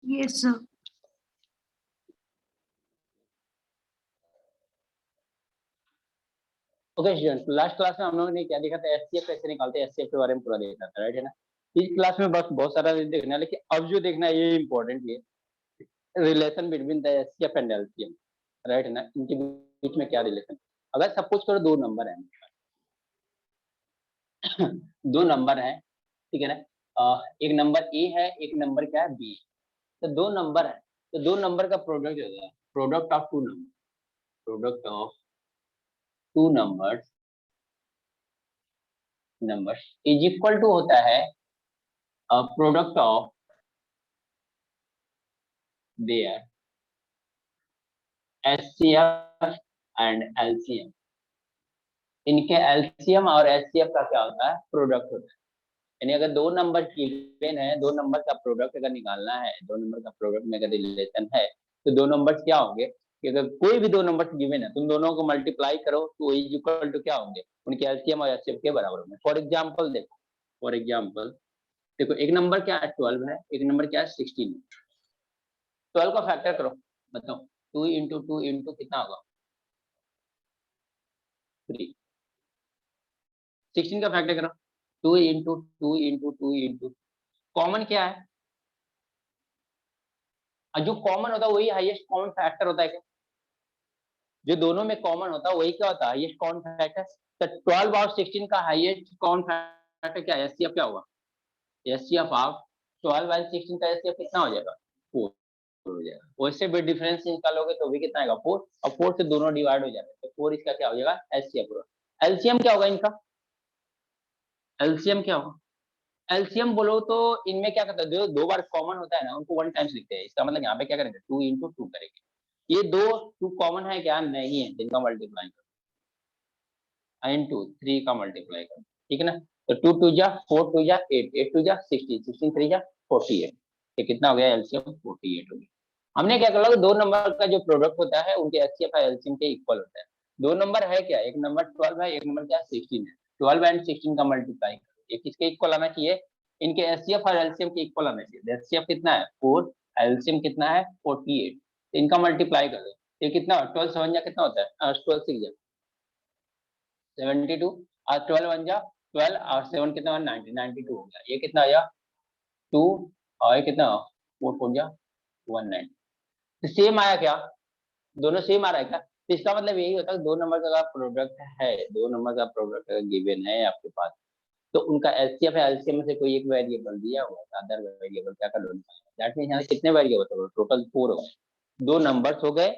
Yes, sir. Okay student, last class में हम लोगों ने क्या देखा था, एचसीएफ कैसे निकालते हैं, एचसीएफ के बारे में पूरा देखा था, राइट है ना। इस क्लास में बस बहुत सारा देखना है, लेकिन अब जो देखना है ये इंपॉर्टेंट है, relation between the HCF and LCM, right है ना। इनके बीच में क्या रिलेशन, अगर सपोज करो दो नंबर है दो नंबर है, ठीक है ना। एक नंबर ए है, एक नंबर क्या है बी। तो दो नंबर है, तो दो नंबर का प्रोडक्ट होता है, product of two number, product of two numbers is equal to होता है product of their HCF and LCM. इनके एलसीएम और एचसीएफ का क्या होता है, प्रोडक्ट होता है। यानी अगर दो नंबर गिवन है, दो नंबर का प्रोडक्ट अगर निकालना है, दो नंबर का प्रोडक्ट में अगर रिलेशन है, तो दो नंबर्स क्या होंगे कि अगर कोई भी दो नंबर गिवन है, तुम दोनों को मल्टीप्लाई करो तो इज इक्वल टू क्या होंगे, उनके एलसीएम और एचसीएफ के बराबर होंगे। फॉर एग्जांपल देखो, फॉर एग्जांपल देखो, एक नंबर क्या है 12 है, एक नंबर क्या है 16 है। 12 का फैक्टर करो, बताओ 2 इंटू 2 इंटू कितना होगा 3। 16 का फैक्टर करो, 2 इंटू 2 इंटू 2 इंटू, कॉमन क्या है, और जो कॉमन होता है वही हाईएस्ट कॉमन फैक्टर होता है क्या, जो दोनों में कॉमन होता है वही क्या होता है, हाईएस्ट कॉमन फैक्टर। तो 12 और 16 का हाईएस्ट कॉमन फैक्टर क्या है, एचसीएफ क्या होगा, एचसीएफ ऑफ 12 और 16 का एचसीएफ कितना हो जाएगा, 4 हो जाएगा। वैसे भी डिफरेंस निकालोगे तो भी कितना आएगा 4, और 4 से दोनों डिवाइड हो जाएगा, तो 4 इसका क्या हो जाएगा एचसीएफ होगा। एलसीएम क्या होगा इनका, एलसीएम क्या होगा, एलसीएम बोलो तो इनमें क्या करता है, जो दो बार कॉमन होता है ना उनको वन टाइम्स लिखते हैं, इसका मतलब यहाँ पे क्या करेंगे 2 इंटू 2 करेंगे। ये दो 2 कॉमन है क्या, नहीं है, जिनका मल्टीप्लाई करो, इंटू 3 का मल्टीप्लाई करो, ठीक है ना। तो 2 2 जा 4, 2 जा 8, 8 2 जा 16, 16 3 जा 48, ये कितना हो गया एलसीएम 48 हो गया। हमने क्या कर, दो नंबर का जो प्रोडक्ट होता है उनके एचसीएफ और एलसीएम के इक्वल होता है। दो नंबर है क्या, एक नंबर 12 है, एक नंबर क्या 16 है, 12 एंड 16 का मल्टीप्लाई करो, ये किसके इक्वल आना चाहिए, इनके एचसीएफ और एलसीएम के इक्वल आना चाहिए। एचसीएफ कितना है 4, एलसीएम कितना है 48, तो इनका मल्टीप्लाई कर दो, ये कितना 12 7 जा कितना होता है 12 6 जा 72, और 12 1 जा 12 और 7 कितना 90, 92 हो गया, ये कितना आया 2, और ये कितना 4 4 जा 19। तो सेम आया क्या, दोनों सेम आ रहा है क्या, तो इसका मतलब यही होता है दो नंबर का प्रोडक्ट है, दो नंबर का प्रोडक्ट गिवन है आपके पास, तो उनका एचसीएफ या एलसीएम में से कोई एक वेरिएबल दिया हुआ है, अदर वेरिएबल क्या कर लो, दैट मींस यहाँ कितने वेरिएबल हो, टोटल 4 हो गए, दो नंबर्स हो गए,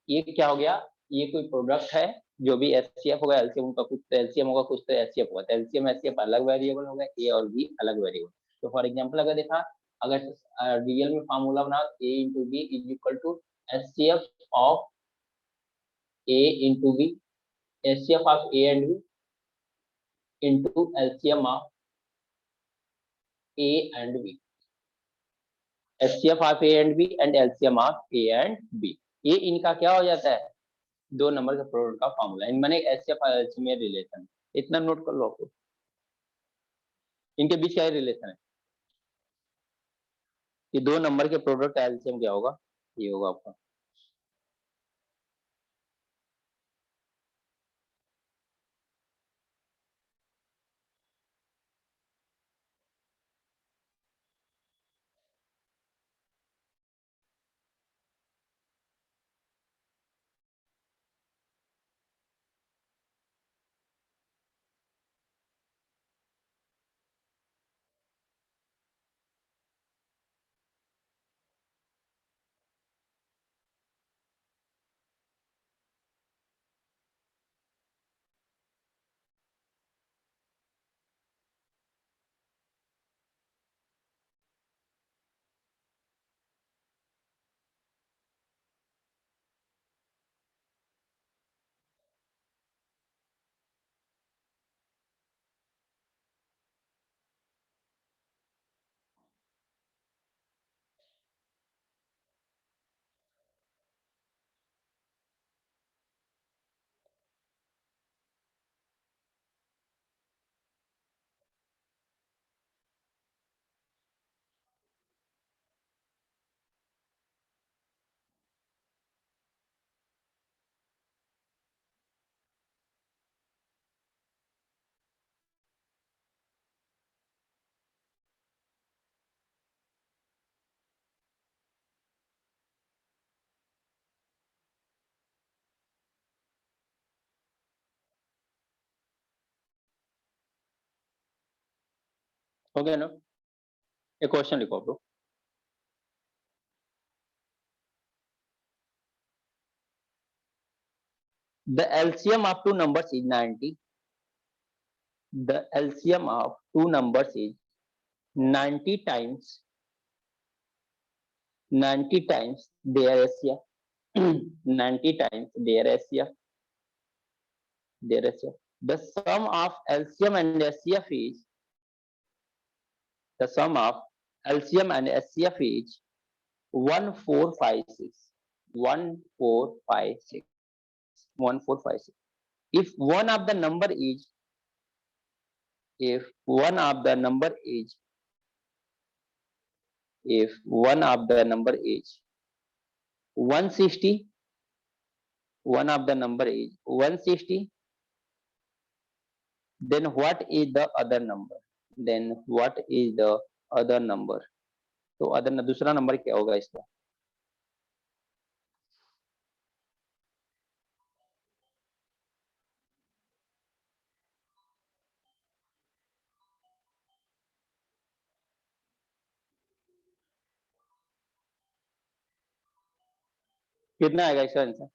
ये क्या हो गया, ये कोई प्रोडक्ट है, जो भी एचसीएफ होगा एलसीएम का कुछ तो एलसीएम होगा, कुछ तो एचसीएफ होगा, तो एलसीएम एचसीएफ अलग वेरिएबल हो गए, ए और बी अलग वेरिएबल। तो फॉर एग्जांपल अगर देखा, अगर रियल में फार्मूला बनाओ A into B is equal to HCF of A into B, HCF of A and B into LCM of A and B, HCF of A and B and LCM of A and B, ये इनका क्या हो जाता है, दो number के product का formula, इनमें HCF और LCM में रिलेशन, इतना नोट कर लो आपको, इनके बीच क्या रिलेशन है, ये दो नंबर के प्रोडक्ट का LCM क्या होगा, ये होगा आपका। हो गया ना? एक क्वेश्चन लिखो bro. The LCM of two numbers is 90. The LCM of two numbers is 90 times 90 times their SCF. 90 times their SCF. Their SCF. The sum of LCM and SCF is the sum of LCM and SCF is 1456. 1456. 1456. If one of the number is if one of the number is if one of the number is 160, one of the number is 160, then what is the other number? Then what is the other number? तो other दूसरा number क्या होगा इसका? कितना आएगा इसका answer?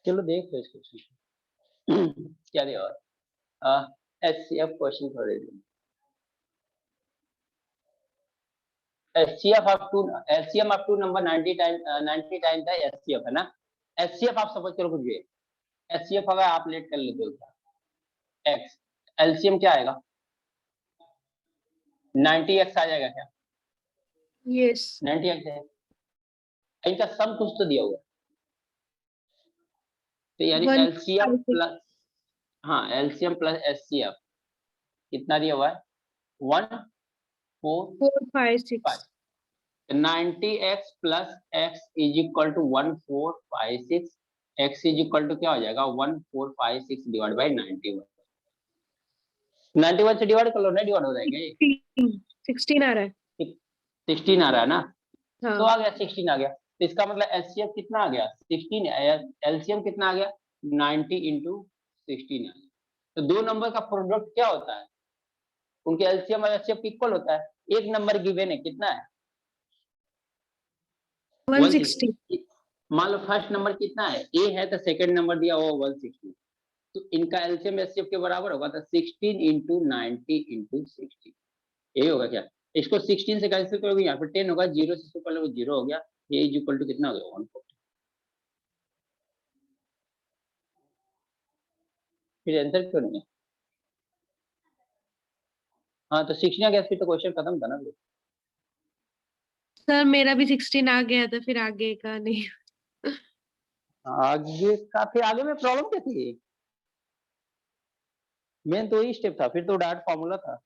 चलो देख लो इस क्वेश्चन क्या दिया और एचसीएफ क्वेश्चन थोड़े HCF up to number 90 time था एचसीएफ है ना. एचसीएफ आप सपोज करो कुछ भी एचसीएफ अगर आप लेट कर लेते हो एक्स एलसीएम क्या आएगा 90x आ जाएगा क्या? यस 90x है. इनका सम कुछ तो दिया हुआ है तो यानी LCM plus LCM plus HCF कितना दिया हुआ है 1456. 90x plus x is equal to 1456. x is equal to क्या हो जाएगा 1456 डिवाइड बाई 91. 91 से डिवाइड कर लो ना डिवाइड हो जाएगा 16 आ रहा है 16 आ रहा है ना. हाँ. तो आ गया 16 आ गया तो इसका मतलब एचसीएफ कितना आ गया 16. एलसीएम कितना आ गया 90 इंटू 16 आ गया. तो दो नंबर का प्रोडक्ट क्या होता है, उनके एलसीएम और एचसीएफ इक्वल होता है। एक नंबर गिवन है, कितना है 160। 160। मान लो फर्स्ट नंबर कितना है, ए है, तो सेकंड नंबर दिया हुआ 160, तो इनका एलसीएम एचसीएफ के बराबर होगा, तो 16 इंटू 90 इंटू 60, यही होगा क्या। इसको 16 से कैंसिल करोगे, यहाँ पे 10 होगा, जीरो से पहले वो जीरो हो गया, ये इज इक्वल टू कितना हो गया 140। फिर आंसर क्यों नहीं है। हाँ तो 16 गैस फिर तो क्वेश्चन खत्म था ना। सर मेरा भी 16 आ गया था, फिर आगे का नहीं। आगे का, फिर आगे में प्रॉब्लम क्या थी, मेन तो यही स्टेप था, फिर तो डायरेक्ट फॉर्मूला था।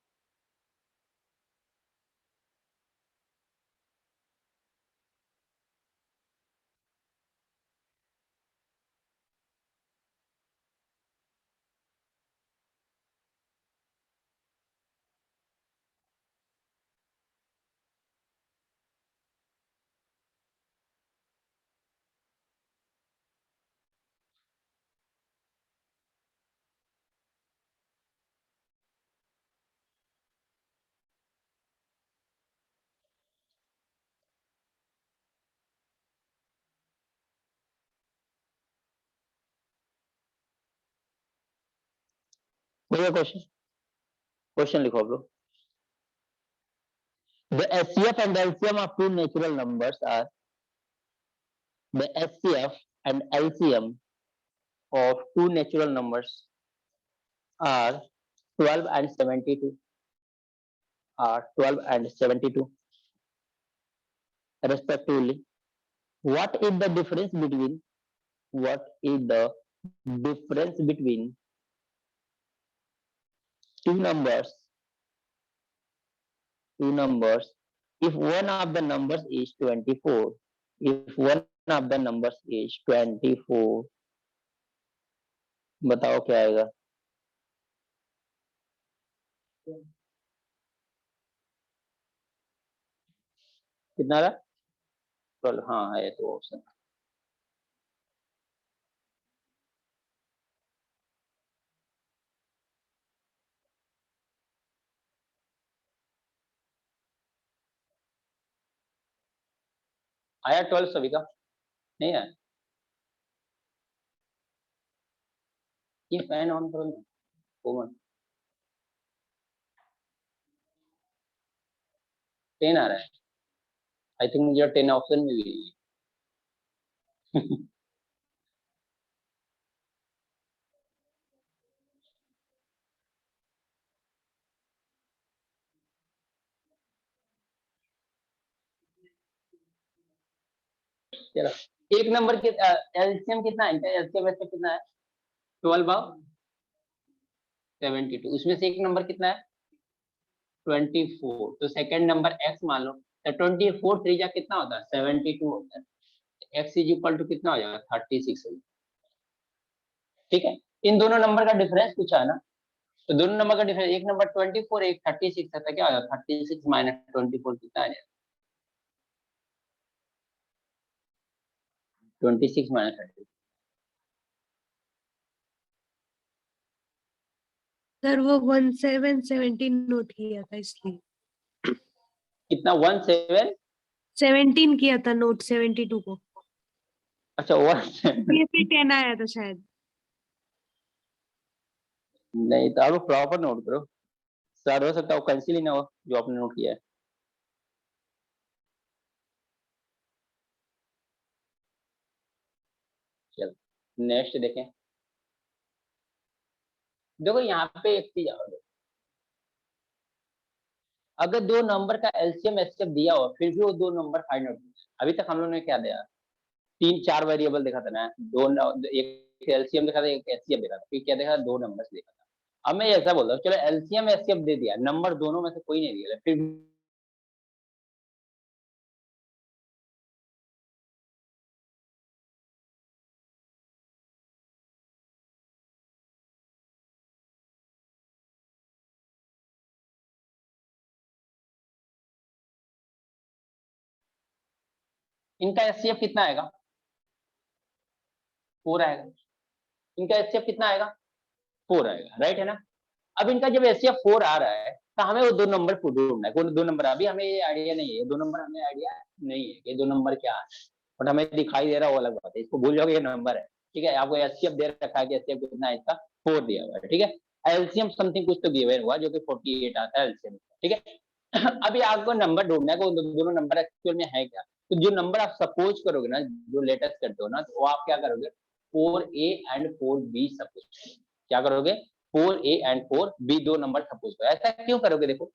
कोई क्वेश्चन, क्वेश्चन लिखो आप लोग। The HCF and LCM of two natural numbers are, the HCF and LCM of two natural numbers are 12 and 72, are 12 and 72 respectively. What is the difference between, what is the difference between two numbers, two numbers, if one of the numbers is 24, if one of the numbers is 24, बताओ क्या आएगा। कितना रहा, 12, हाँ है तो option. आया 12 सभी का, नहीं आया। ये फैन ऑन करो ना, कॉमन 10 आ रहा है, आई थिंक मुझे 10 ऑप्शन में भी है। चलो, एक नंबर के एलसीएम कितना है, एलसीएम ऐसे कितना है 12/72, उसमें से एक नंबर कितना है 24, तो सेकंड नंबर एक्स मान लो, तो 24 त्रिज्या कितना होता है 72 होता है, एक्स इज इक्वल टू कितना हो जाएगा 36 हो जाएगा। ठीक है, इन दोनों नंबर का डिफरेंस पूछा है ना, तो दोनों नंबर का डिफरेंस, एक नंबर 24, एक 36 था, क्या हो जाएगा 36 माइनस 24 कितना आ जाएगा 26 माइनस 36, सर वो 1717 नोट किया था इसलिए। कितना 17, 17 किया था नोट 72 को, अच्छा 17, ये फिर 10 आया था शायद। नहीं तो आप प्रॉपर नोट करो, सर हो सकता है वो कैंसिल ही ना हो जो आपने नोट किया है। चलो नेक्स्ट देखें, देखो यहाँ पे एक चीज और देखो, अगर दो नंबर का एलसीएम एचसीएफ दिया हो फिर भी वो दो नंबर फाइंड आउट, अभी तक हम लोगों ने क्या दिया, तीन चार वेरिएबल देखा था ना, एक एलसीएम देखा था, एक एचसीएफ देखा था, फिर क्या देखा, दो नंबर्स देखा था। अब मैं ऐसा बोल रहा हूँ, चलो एलसीएम एचसीएफ दे दिया, नंबर दोनों में से कोई नहीं दिया, फिर इनका एचसीएफ कितना आएगा 4 आएगा, इनका एचसीएफ कितना आएगा 4 आएगा, राइट है ना। अब इनका जब एचसीएफ 4 आ रहा है तो हमें वो दो नंबर को ढूंढना है। कौन दो नंबर? अभी हमें ये आइडिया नहीं है, ये दो नंबर हमें आइडिया नहीं है कि दो नंबर क्या है, बट हमें दिखाई दे रहा है वो अलग बात है, इसको भूल जाओगे ये नंबर है, ठीक है। आपको एचसीएफ दे रखा है कि एचसीएफ कितना है इसका, 4 दिया हुआ है, ठीक है। एलसीएम समथिंग कुछ तो गिवन हुआ जो कि 48 आता है एलसीएम, ठीक है। अभी आपको नंबर ढूंढना है, दोनों नंबर एक्चुअल में है क्या। तो जो नंबर आप सपोज करोगे ना, जो लेटेस्ट करते हो ना, तो वो आप क्या करोगे, 4A एंड 4B सपोज, क्या करोगे, 4A एंड 4B दो नंबर सपोज करो। ऐसा क्यों करोगे, देखो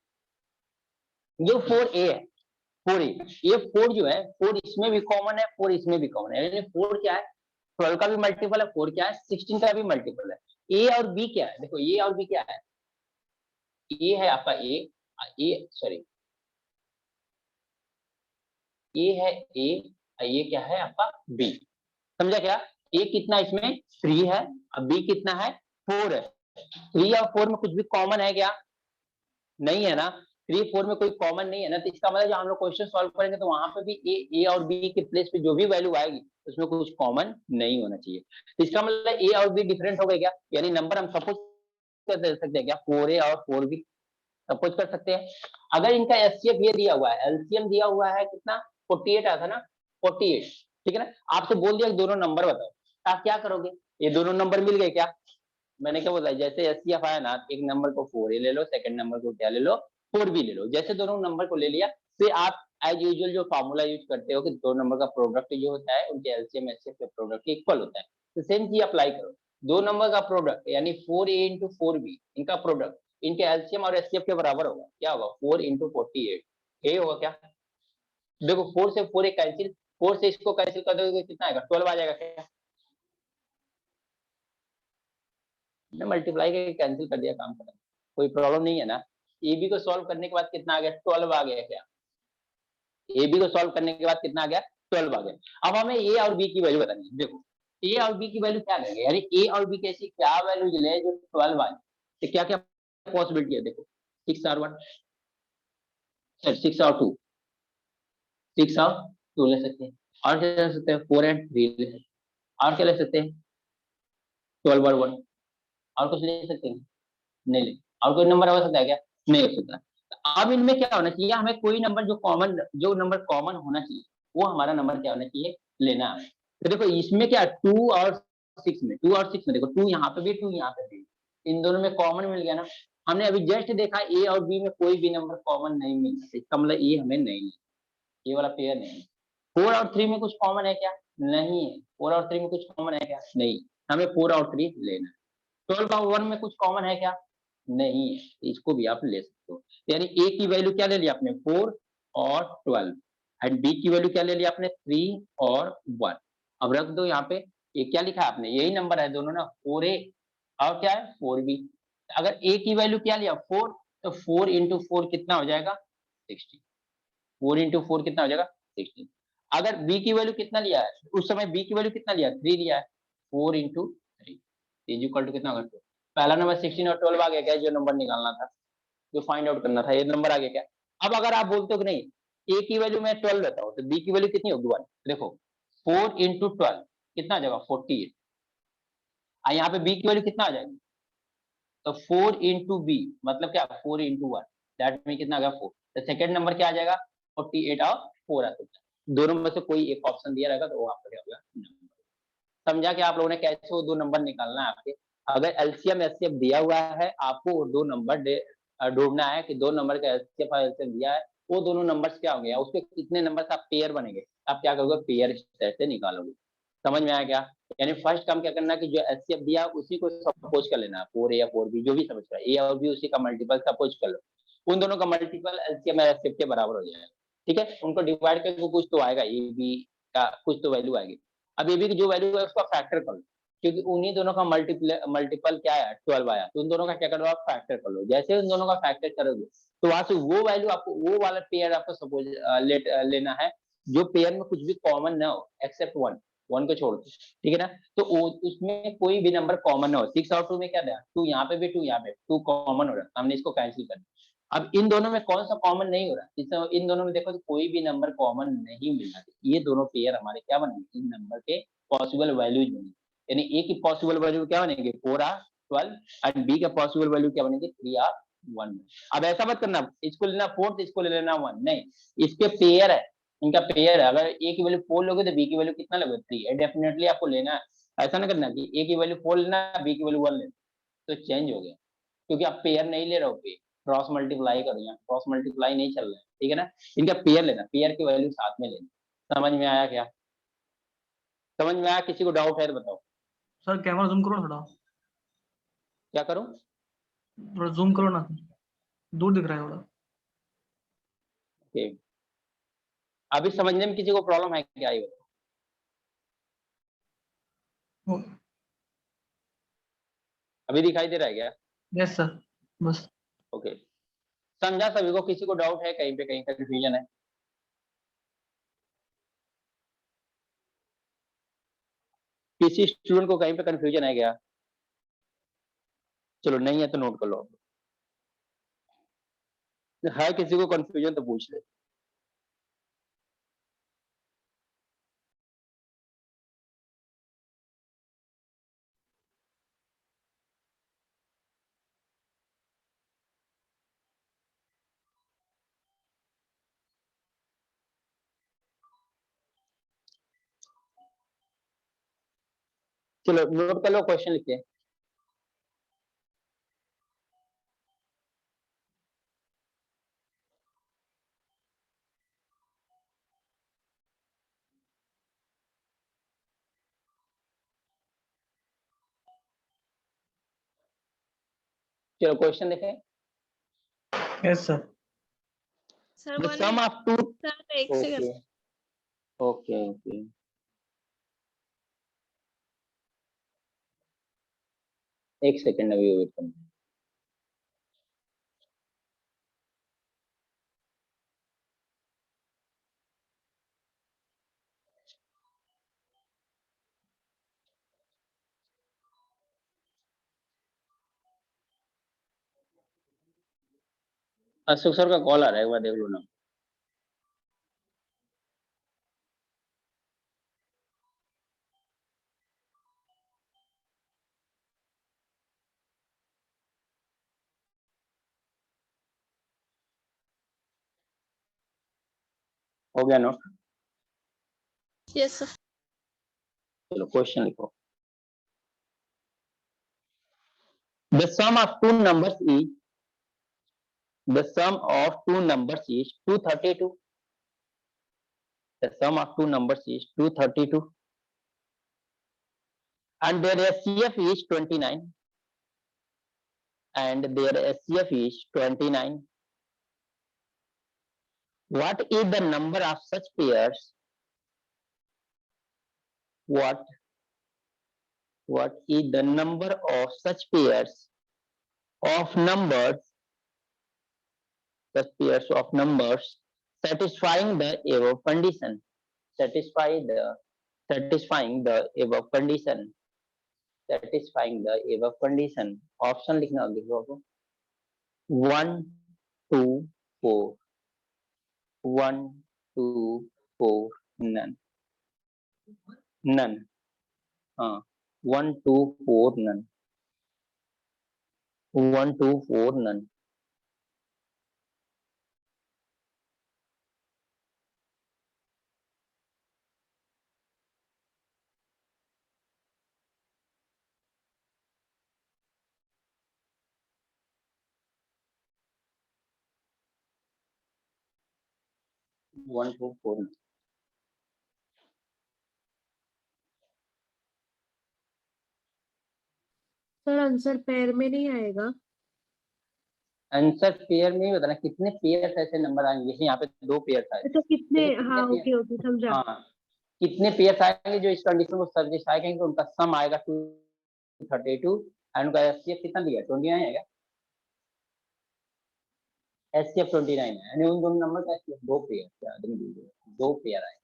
जो 4A है, 4A, ये 4 जो है, 4 इसमें भी कॉमन है, 4 इसमें भी कॉमन है, यानी 4 क्या है, 12 का भी मल्टीपल है, 4 क्या है, 16 का भी मल्टीपल है। ए और बी क्या है, देखो ए और बी क्या है, ए है आपका ए सॉरी, ए है ए, ये क्या है आपका बी, समझा क्या। ए कितना इसमें 3 है, अब बी कितना है 4 है। 3 और 4 में कुछ भी कॉमन है क्या, नहीं है ना। 3 4 में कोई कॉमन नहीं है ना, तो इसका मतलब जब हम लोग क्वेश्चन सॉल्व करेंगे तो वहां पे भी ए और बी के प्लेस पे जो भी वैल्यू आएगी उसमें कुछ कॉमन नहीं होना चाहिए। तो इसका मतलब ए और बी डिफरेंट हो गए क्या, यानी नंबर हम सपोज कर सकते हैं क्या, 4A और 4B सपोज कर सकते हैं। अगर इनका एचसीएफ ये दिया हुआ है, एलसीएम दिया हुआ है कितना, 48 आता ना, 48, ठीक है ना। आपसे बोल दिया दोनों नंबर बताओ, आप क्या करोगे, ये दोनों नंबर मिल गए क्या, मैंने क्या बोला, जैसे एचसीएफ आया ना, एक नंबर को 4A ले लो, सेकंड नंबर को क्या ले लो, 4B ले लो। जैसे दोनों नंबर को ले लिया, फिर आप एज यूजुअल जो फॉर्मूला यूज करते हो कि दो नंबर का प्रोडक्ट जो होता है उनके एलसीएम एचसीएफ के प्रोडक्ट इक्वल होता है, तो सेम चीज अप्लाई करो। दो नंबर का प्रोडक्ट यानी 4A इंटू 4B, इनका प्रोडक्ट इनके एलसीएम और एचसीएफ के बराबर होगा, क्या होगा, 4 इंटू 48, यही होगा क्या। देखो 4 से 4 एक कैंसिल, 4 से इसको कैंसिल कर दोगे कितना आएगा, 12 आ जाएगा क्या, मल्टीप्लाई करके कैंसिल कर दिया, काम खत्म, कोई प्रॉब्लम नहीं है ना। ए बी को सॉल्व करने के बाद कितना आ गया, 12 आ गया क्या, ए बी को सॉल्व करने के बाद कितना आ गया, 12 आ गया। अब हमें ए और बी की वैल्यू बतानी है, देखो ए और बी की वैल्यू क्या लेंगे, यानी ए और बी कैसी क्या वैल्यू ले जो 12 आ जाए, तो क्या क्या पॉसिबिलिटी है, देखो 6 और 1, 6 और 2, 6 और 2 ले सकते हैं, और क्या ले सकते हैं, 4 एंड 3 ले सकते हैं, और क्या ले सकते हैं, 12 और 1, और कुछ ले सकते हैं, नहीं ले, और कोई नंबर हो सकता है क्या, नहीं हो सकता। अब इनमें क्या होना चाहिए, हमें कोई नंबर जो नंबर कॉमन होना चाहिए वो हमारा नंबर क्या होना चाहिए, लेना है। तो देखो इसमें क्या 2 और 6 में, 2 और 6 में देखो 2 यहाँ पे भी 2 यहाँ पे भी, इन दोनों में कॉमन मिल गया ना। हमने अभी जस्ट देखा ए और बी में कोई भी नंबर कॉमन नहीं मिलता, इसका मतलब ये हमें नहीं, ये वाला पेयर नहीं। 4 और 3 में कुछ कॉमन है क्या, नहीं है। 4 और 3 में कुछ कॉमन है क्या, नहीं, हमें 4 और 3 लेना है। 12 और 1 में कुछ कॉमन है क्या, नहीं है, इसको भी आप ले सकते हो। यानी ए की वैल्यू क्या ले लिया आपने, 4 और 12, एंड बी की वैल्यू क्या ले लिया आपने, 3 और 1। अब रख दो यहाँ पे, ये क्या लिखा है आपने, यही नंबर है दोनों ना, 4A और क्या है 4B। अगर ए की वैल्यू क्या लिया 4, तो 4 इंटू 4 कितना हो जाएगा 16, 4 इंटू 4 कितना हो जाएगा 16। अगर बी की वैल्यू कितना लिया है, उस समय बी की वैल्यू कितना लिया 3 लिया है, 4 इंटू 3 इज इक्वल टू कितना होगा 2। पहला नंबर 16 और 12 आ गया क्या, जो नंबर निकालना था, जो फाइंड आउट करना था, ये नंबर आ गया क्या। अब अगर आप बोलते हो कि नहीं ए की वैल्यू मैं 12 लेता हूँ, तो बी की वैल्यू कितनी होगी 1, देखो 4 इंटू 12 कितना आ जाएगा 48, यहाँ पे बी की वैल्यू कितना आ जाएगी, तो 4 इंटू बी मतलब क्या 4 इंटू 1, दैट मीन कितना आ गया 4। तो सेकंड नंबर क्या आ जाएगा 48 और 4 आ सकता है, दोनों में से कोई एक ऑप्शन दिया रहेगा तो वो आपका क्या होगा नंबर। समझा कि आप लोगों ने कैसे वो दो नंबर निकालना है आपके। अगर एलसीएम एचसीएफ दिया हुआ है, आपको वो दो नंबर ढूंढना है कि दो नंबर का एचसीएफ और एलसीएम दिया है, वो दोनों नंबर्स क्या होंगे, उसके कितने नंबर आप पेयर बनेंगे, आप क्या करोगे पेयर इस तरह से निकालोगे। समझ में आया क्या, यानी फर्स्ट काम क्या करना है कि जो एचसीएफ दिया उसी को सपोज कर लेना, 4A या 4B जो भी समझ रहा है, ए और बी उसी का मल्टीपल सपोज कर लो, उन दोनों का मल्टीपल एलसीएम और एचसीएफ के बराबर हो जाएगा, ठीक है। उनको डिवाइड करके कुछ तो आएगा, ए बी का कुछ तो वैल्यू आएगी। अब ए बी की जो वैल्यू है उसका फैक्टर कर लो, क्योंकि उन्हीं दोनों का मल्टीपल क्या है 12 आया, तो उन दोनों का क्या करो आप फैक्टर कर लो। जैसे उन दोनों का फैक्टर करोगे तो वहां से वो वैल्यू आपको, वो वाला पेयर आपको सपोज लेना है जो पेयर में कुछ भी कॉमन ना हो एक्सेप्ट 1, 1 को छोड़ दो, ठीक है ना। तो उसमें कोई भी नंबर कॉमन ना हो, 6 और 2 में क्या दिया 2 यहाँ पे भी 2 यहाँ पे 2 कॉमन हो रहा है, हमने इसको कैंसिल कर दिया। अब इन दोनों में कौन सा कॉमन नहीं हो रहा, इन दोनों में देखो तो कोई भी नंबर कॉमन नहीं मिल रहा, ये दोनों पेयर हमारे क्या बनेंगे, इन नंबर के पॉसिबल वैल्यूज बनेंगे। यानी ए की पॉसिबल वैल्यू क्या बनेंगे 4 और 12 एंड बी का पॉसिबल वैल्यू क्या बनेगी 3 और 1। अब ऐसा मत करना इसको लेना 4 इसको ले लेना 1, नहीं, इसके पेयर है, इनका पेयर है। अगर ए की वैल्यू 4 लोगे तो बी की वैल्यू कितना लोगे 3 है, डेफिनेटली आपको लेना है। ऐसा ना करना कि ए की वैल्यू 4 लेना बी की वैल्यू 1 लेना, तो चेंज हो गया, क्योंकि आप पेयर नहीं ले रहे हो, पे क्रॉस मल्टीप्लाई करो, यहाँ क्रॉस मल्टीप्लाई नहीं चल रहा है, ठीक है ना। इनका पेयर लेना, पेयर की वैल्यू साथ में लेना। समझ में आया क्या? समझ में आया? किसी को डाउट है तो बताओ। सर कैमरा जूम करो ना थोड़ा, क्या करूं? थोड़ा जूम करो ना, दूर दिख रहा है थोड़ा। ओके, अभी समझने में किसी को प्रॉब्लम है क्या? ये अभी दिखाई दे रहा है क्या? यस सर, बस। ओके, समझा सभी को? किसी को डाउट है कहीं पे, कहीं कंफ्यूजन है? किसी स्टूडेंट को कहीं पे कंफ्यूजन है क्या? चलो नहीं है तो नोट कर लो, है किसी को कंफ्यूजन तो पूछ ले। चलो नोट कर लो, क्वेश्चन लिखिए। चलो क्वेश्चन देखें। Yes sir. Sir the 1 sum minute, of two, sir एक ओके सेकंड। ओके ओके, एक सेकंड अभी वेट करना। अशोक सर का कॉल आ रहा है, एक बार देख लो ना। हो गया नोट? Yes sir. चलो क्वेश्चन लिखो। The sum of two numbers is, the sum of two numbers is 232. The sum of two numbers is 232 and their SCF is 29, and their SCF is 29. What is the number of such pairs? What is the number of such pairs of numbers, such pairs of numbers satisfying the above condition? Satisfying the above condition. Satisfying the above condition. Option लिखना, लिखो आपको 1 2 4, 1 2 4, none, none, हाँ 1 2 4 none, 1 2 4 none. One two four. Sir answer pair में नहीं आएगा। Answer pair में ही बताना कितने पेयर ऐसे नंबर आएंगे, जैसे यहाँ पे 2 पेयर आए, तो कितने, जैसे कितने हाँ पेयर, ओके ओके समझा। हाँ कितने पेयर आएंगे जो इस कंडीशन को सेटिस्फाई करेंगे, उनका सम आएगा 232 एंड उनका एचसीएफ कितना दिया 29 है क्या? एचसीएफ 29 है, यानी उन दोनों नंबर का एचसीएफ 2 पेयर, 2 पेयर आए।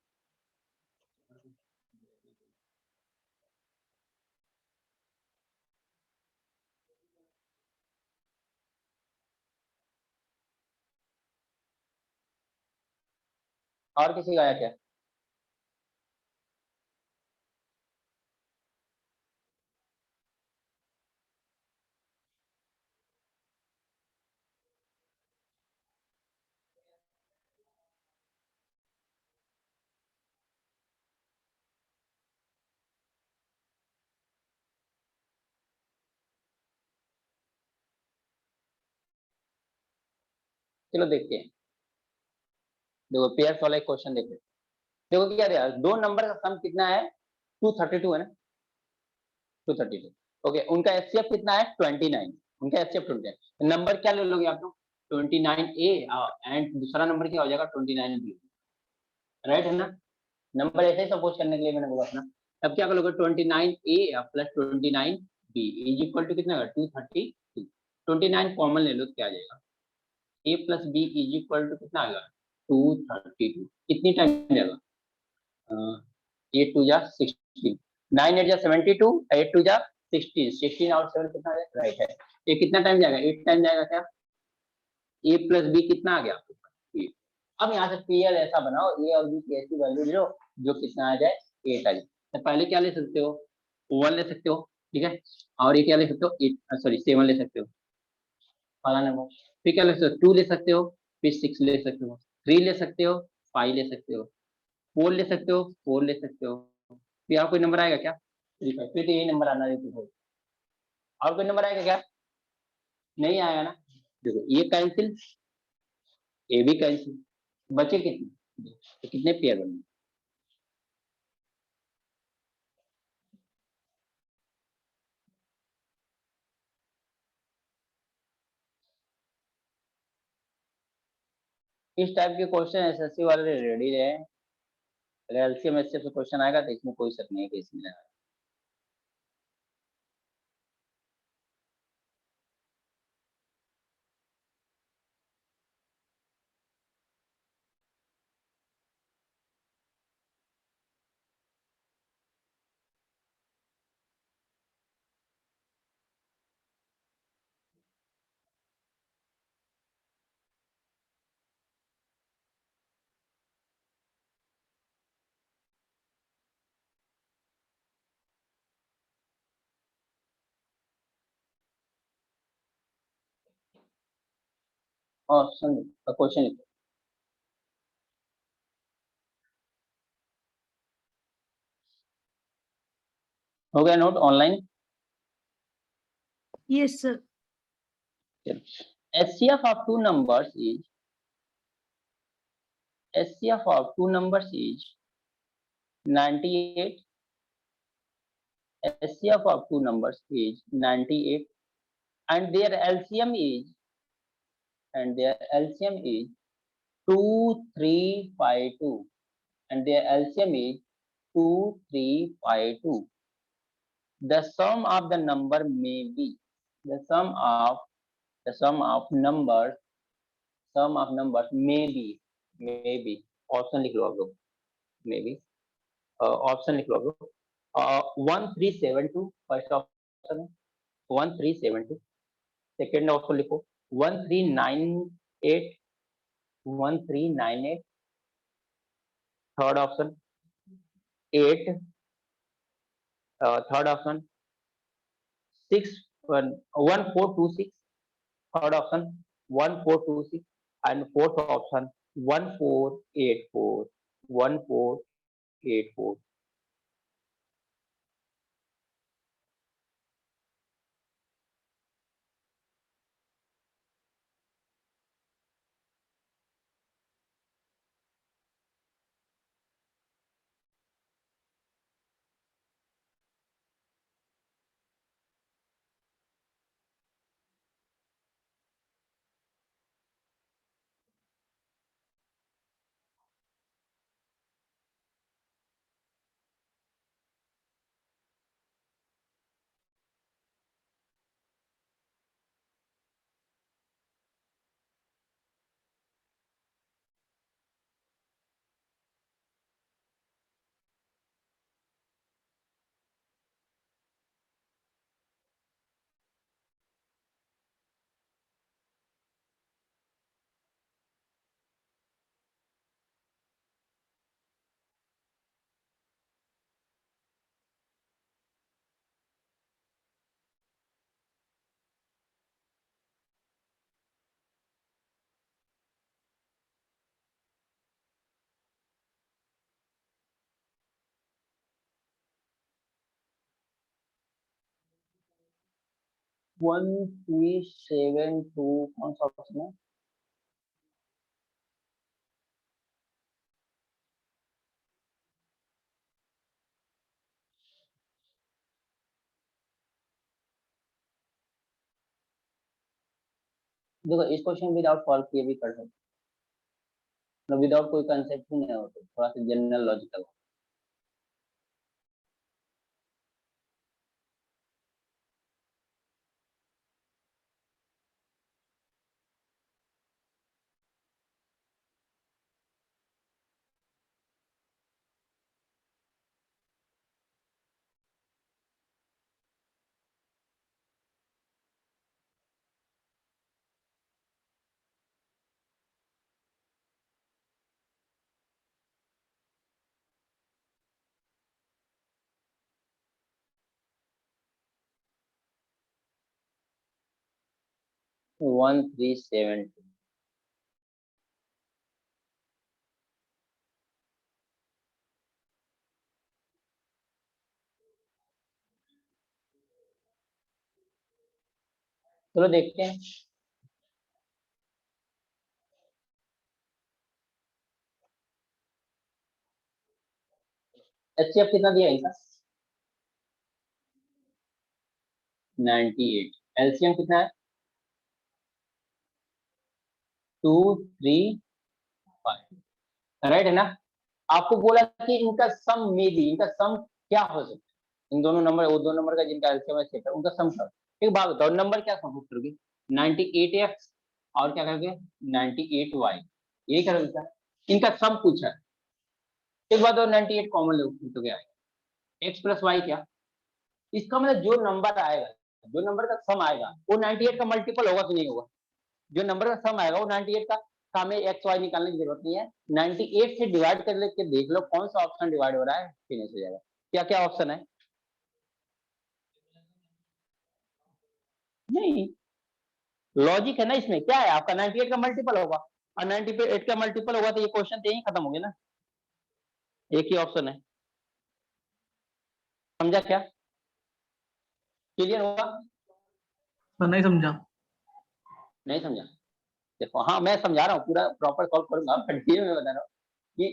और किसी का आया क्या? चलो देखते हैं, देखो पेयर्स वाला एक क्वेश्चन देखते हैं। देखो क्या दिया, दो नंबर का सम कितना है, 232 है ना, 232। ओके, उनका एचसीएफ कितना है, 29। उनका एचसीएफ 29। नंबर क्या ले लोगे आप लोग, 29A एंड दूसरा नंबर क्या हो जाएगा, 29B, राइट है ना। नंबर ऐसे ही सपोज करने के लिए मैंने बोला अपना। अब क्या करोगे, 29A plus 29B is equal to कितना, 232। 29 कॉमन ले लो तो क्या आ जाएगा, A plus B is equal to कितना आएगा, 232। कितनी टाइम जाएगा, 8 टू जा 16, 9 8 जा 72, 8 टू जा 16, 16 और 7 कितना आ जाएगा, राइट है। ये कितना टाइम जाएगा, 8 टाइम जाएगा क्या, A प्लस B कितना आ गया आपके पास, 8। अब यहाँ से PL ऐसा बनाओ, A और B की ऐसी वैल्यू लो जो कितना आ जाए, 8 आ जाए। तो पहले क्या ले सकते हो, 1 ले सकते हो, ठीक है, और ये क्या ले सकते हो, 8 सॉरी 7 ले सकते हो, पहला नंबर। फिर क्या ले सकते हो, 2 ले सकते हो, फिर 6 ले सकते हो, 3 ले सकते हो, 5 ले सकते हो, 4 ले सकते हो, 4 ले सकते हो। फिर और कोई नंबर आएगा क्या, 3 5, फिर तो यही नंबर आना है। और कोई नंबर आएगा क्या, नहीं आएगा ना। देखो ये कैंसिल, ये भी कैंसिल, बचे कितने, तो कितने पेयर बने, इस टाइप के क्वेश्चन एसएससी वाले रेडी रहे। अगर एलसीएम एचसीएफ से क्वेश्चन आएगा तो इसमें कोई शक नहीं है कि इसमें आएगा। ऑप्शन क्वेश्चन लिखो, हो गया note online. Yes, sir. HCF of two numbers is HCF of two numbers is 98. HCF of two numbers is 98, and their LCM is 2352, and their LCM is 2352. The sum of the number may be the sum of numbers may be option लिख लो आप लोग, may be option लिख लो आप लोग, 1372 first option है, 1372। Second option लिखो 1398, 1398। Third option 8, third option 1426, third option 1426, and fourth option 1484, 1484। 1372 कौन सा ऑप्शन है, देखो इस क्वेश्चन विदाउट सॉल्व किए भी कर सकते, विदाउट कोई कंसेप्ट ही नहीं होता, थोड़ा सा जनरल लॉजिकल। वन 370 चलो देखते हैं। एचसीएफ कितना दिया इनका 98, एलसीएम कितना है 2 3 5, राइट है ना। आपको बोला कि इनका सम में भी, इनका सम क्या हो सकता है, इन दोनों नंबर, वो दो नंबर का जिनका एलसीएम है उनका सम क्या, एक बात बताओ नंबर क्या सम करोगे 98x और क्या करोगे 98y, यही करोगे क्या, इनका सम पूछा है। एक बात और 98 कॉमन लो तो क्या आएगा x प्लस वाई, क्या इसका मतलब जो नंबर आएगा, जो नंबर का सम आएगा वो 98 का मल्टीपल होगा कि नहीं होगा, जो नंबर का सम आएगा वो 98 का, हमें एक्स वाई निकालने की जरूरत नहीं है, 98 से डिवाइड कर लेके देख लो कौन सा ऑप्शन डिवाइड हो रहा है, फिनिश हो जाएगा। क्या क्या ऑप्शन है, नहीं लॉजिक है ना इसमें, क्या है आपका 98 का मल्टीपल होगा और 98 का मल्टीपल होगा तो ये क्वेश्चन तो यही खत्म हो गया ना, एक ही ऑप्शन है। समझा क्या, क्लियर होगा, नहीं समझा। नहीं समझा, देखो हाँ मैं समझा रहा हूँ, पूरा प्रॉपर सॉल्व करूंगा, कंटिन्यू में बता रहा हूँ कि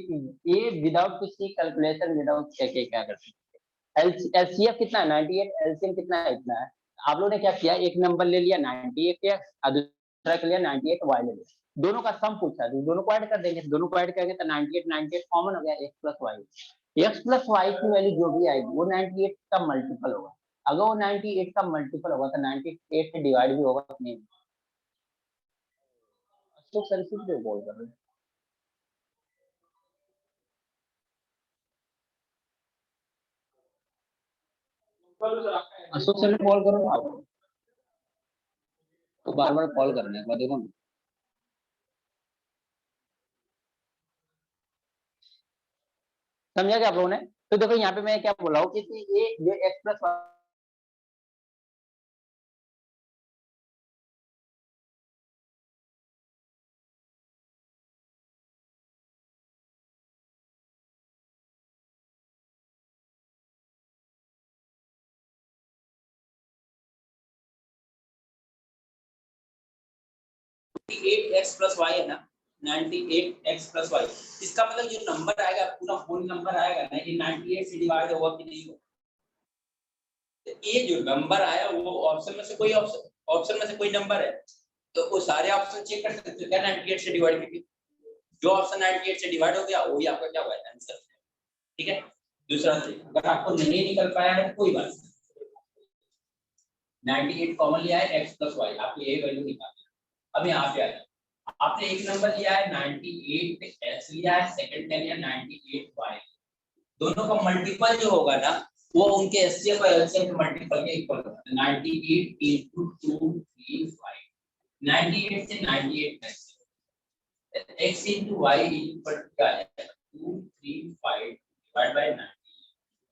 ये विदाउट किसी कैलकुलेशन, विदाउट क्या कर सकते हैं। एलसीएफ कितना है 98, एलसीएम कितना है इतना है। आप लोगों ने क्या किया, एक नंबर ले लिया 98x और दूसरा के लिए 98y ले लिया, दोनों का सम पूछा है, दोनों को ऐड कर देंगे, दोनों को ऐड करेंगे तो 98 कॉमन हो गया, x plus Y, x plus Y की वैल्यू जो भी आएगी वो 98 का मल्टीपल होगा, अगर वो 98 का मल्टीपल होगा तो 98 से डिवाइड भी होगा कि नहीं, तो सर्किट जो बोल कर रहे हैं। अशोक सर कॉल करो ना आपको, तो बार बार कॉल करने के बाद देखो ना। समझा क्या आप लोगों ने, तो देखो यहाँ पे मैं क्या बोला हूँ कि ये जो x plus x plus Y है ना, 98x प्लस वाई, इसका मतलब जो नंबर आएगा पूरा होल नंबर आएगा ना, ये 98 से डिवाइड होगा कि नहीं होगा, तो ये जो नंबर आया वो ऑप्शन में से कोई ऑप्शन में से कोई नंबर है, तो वो सारे ऑप्शन चेक कर सकते हो क्या 98 से डिवाइड करके, जो ऑप्शन 98 से डिवाइड हो गया वही आपका क्या हुआ आंसर, ठीक है। दूसरा अगर आपको नहीं निकल पाया है कोई बात नहीं, 98 कॉमन लिया है x प्लस वाई, आपको ये वैल्यू निकालनी है। अब यहाँ पे आ जाए, आपने एक नंबर लिया है 98 x लिया है, सेकंड का लिया 98 y, दोनों का मल्टीपल जो होगा ना वो उनके एचसीएफ और एलसीएम के मल्टीपल के इक्वल होगा, 98 into 2 3 5, 98 से 98 x into y इक्वल क्या है 2 3 5 डिवाइड बाय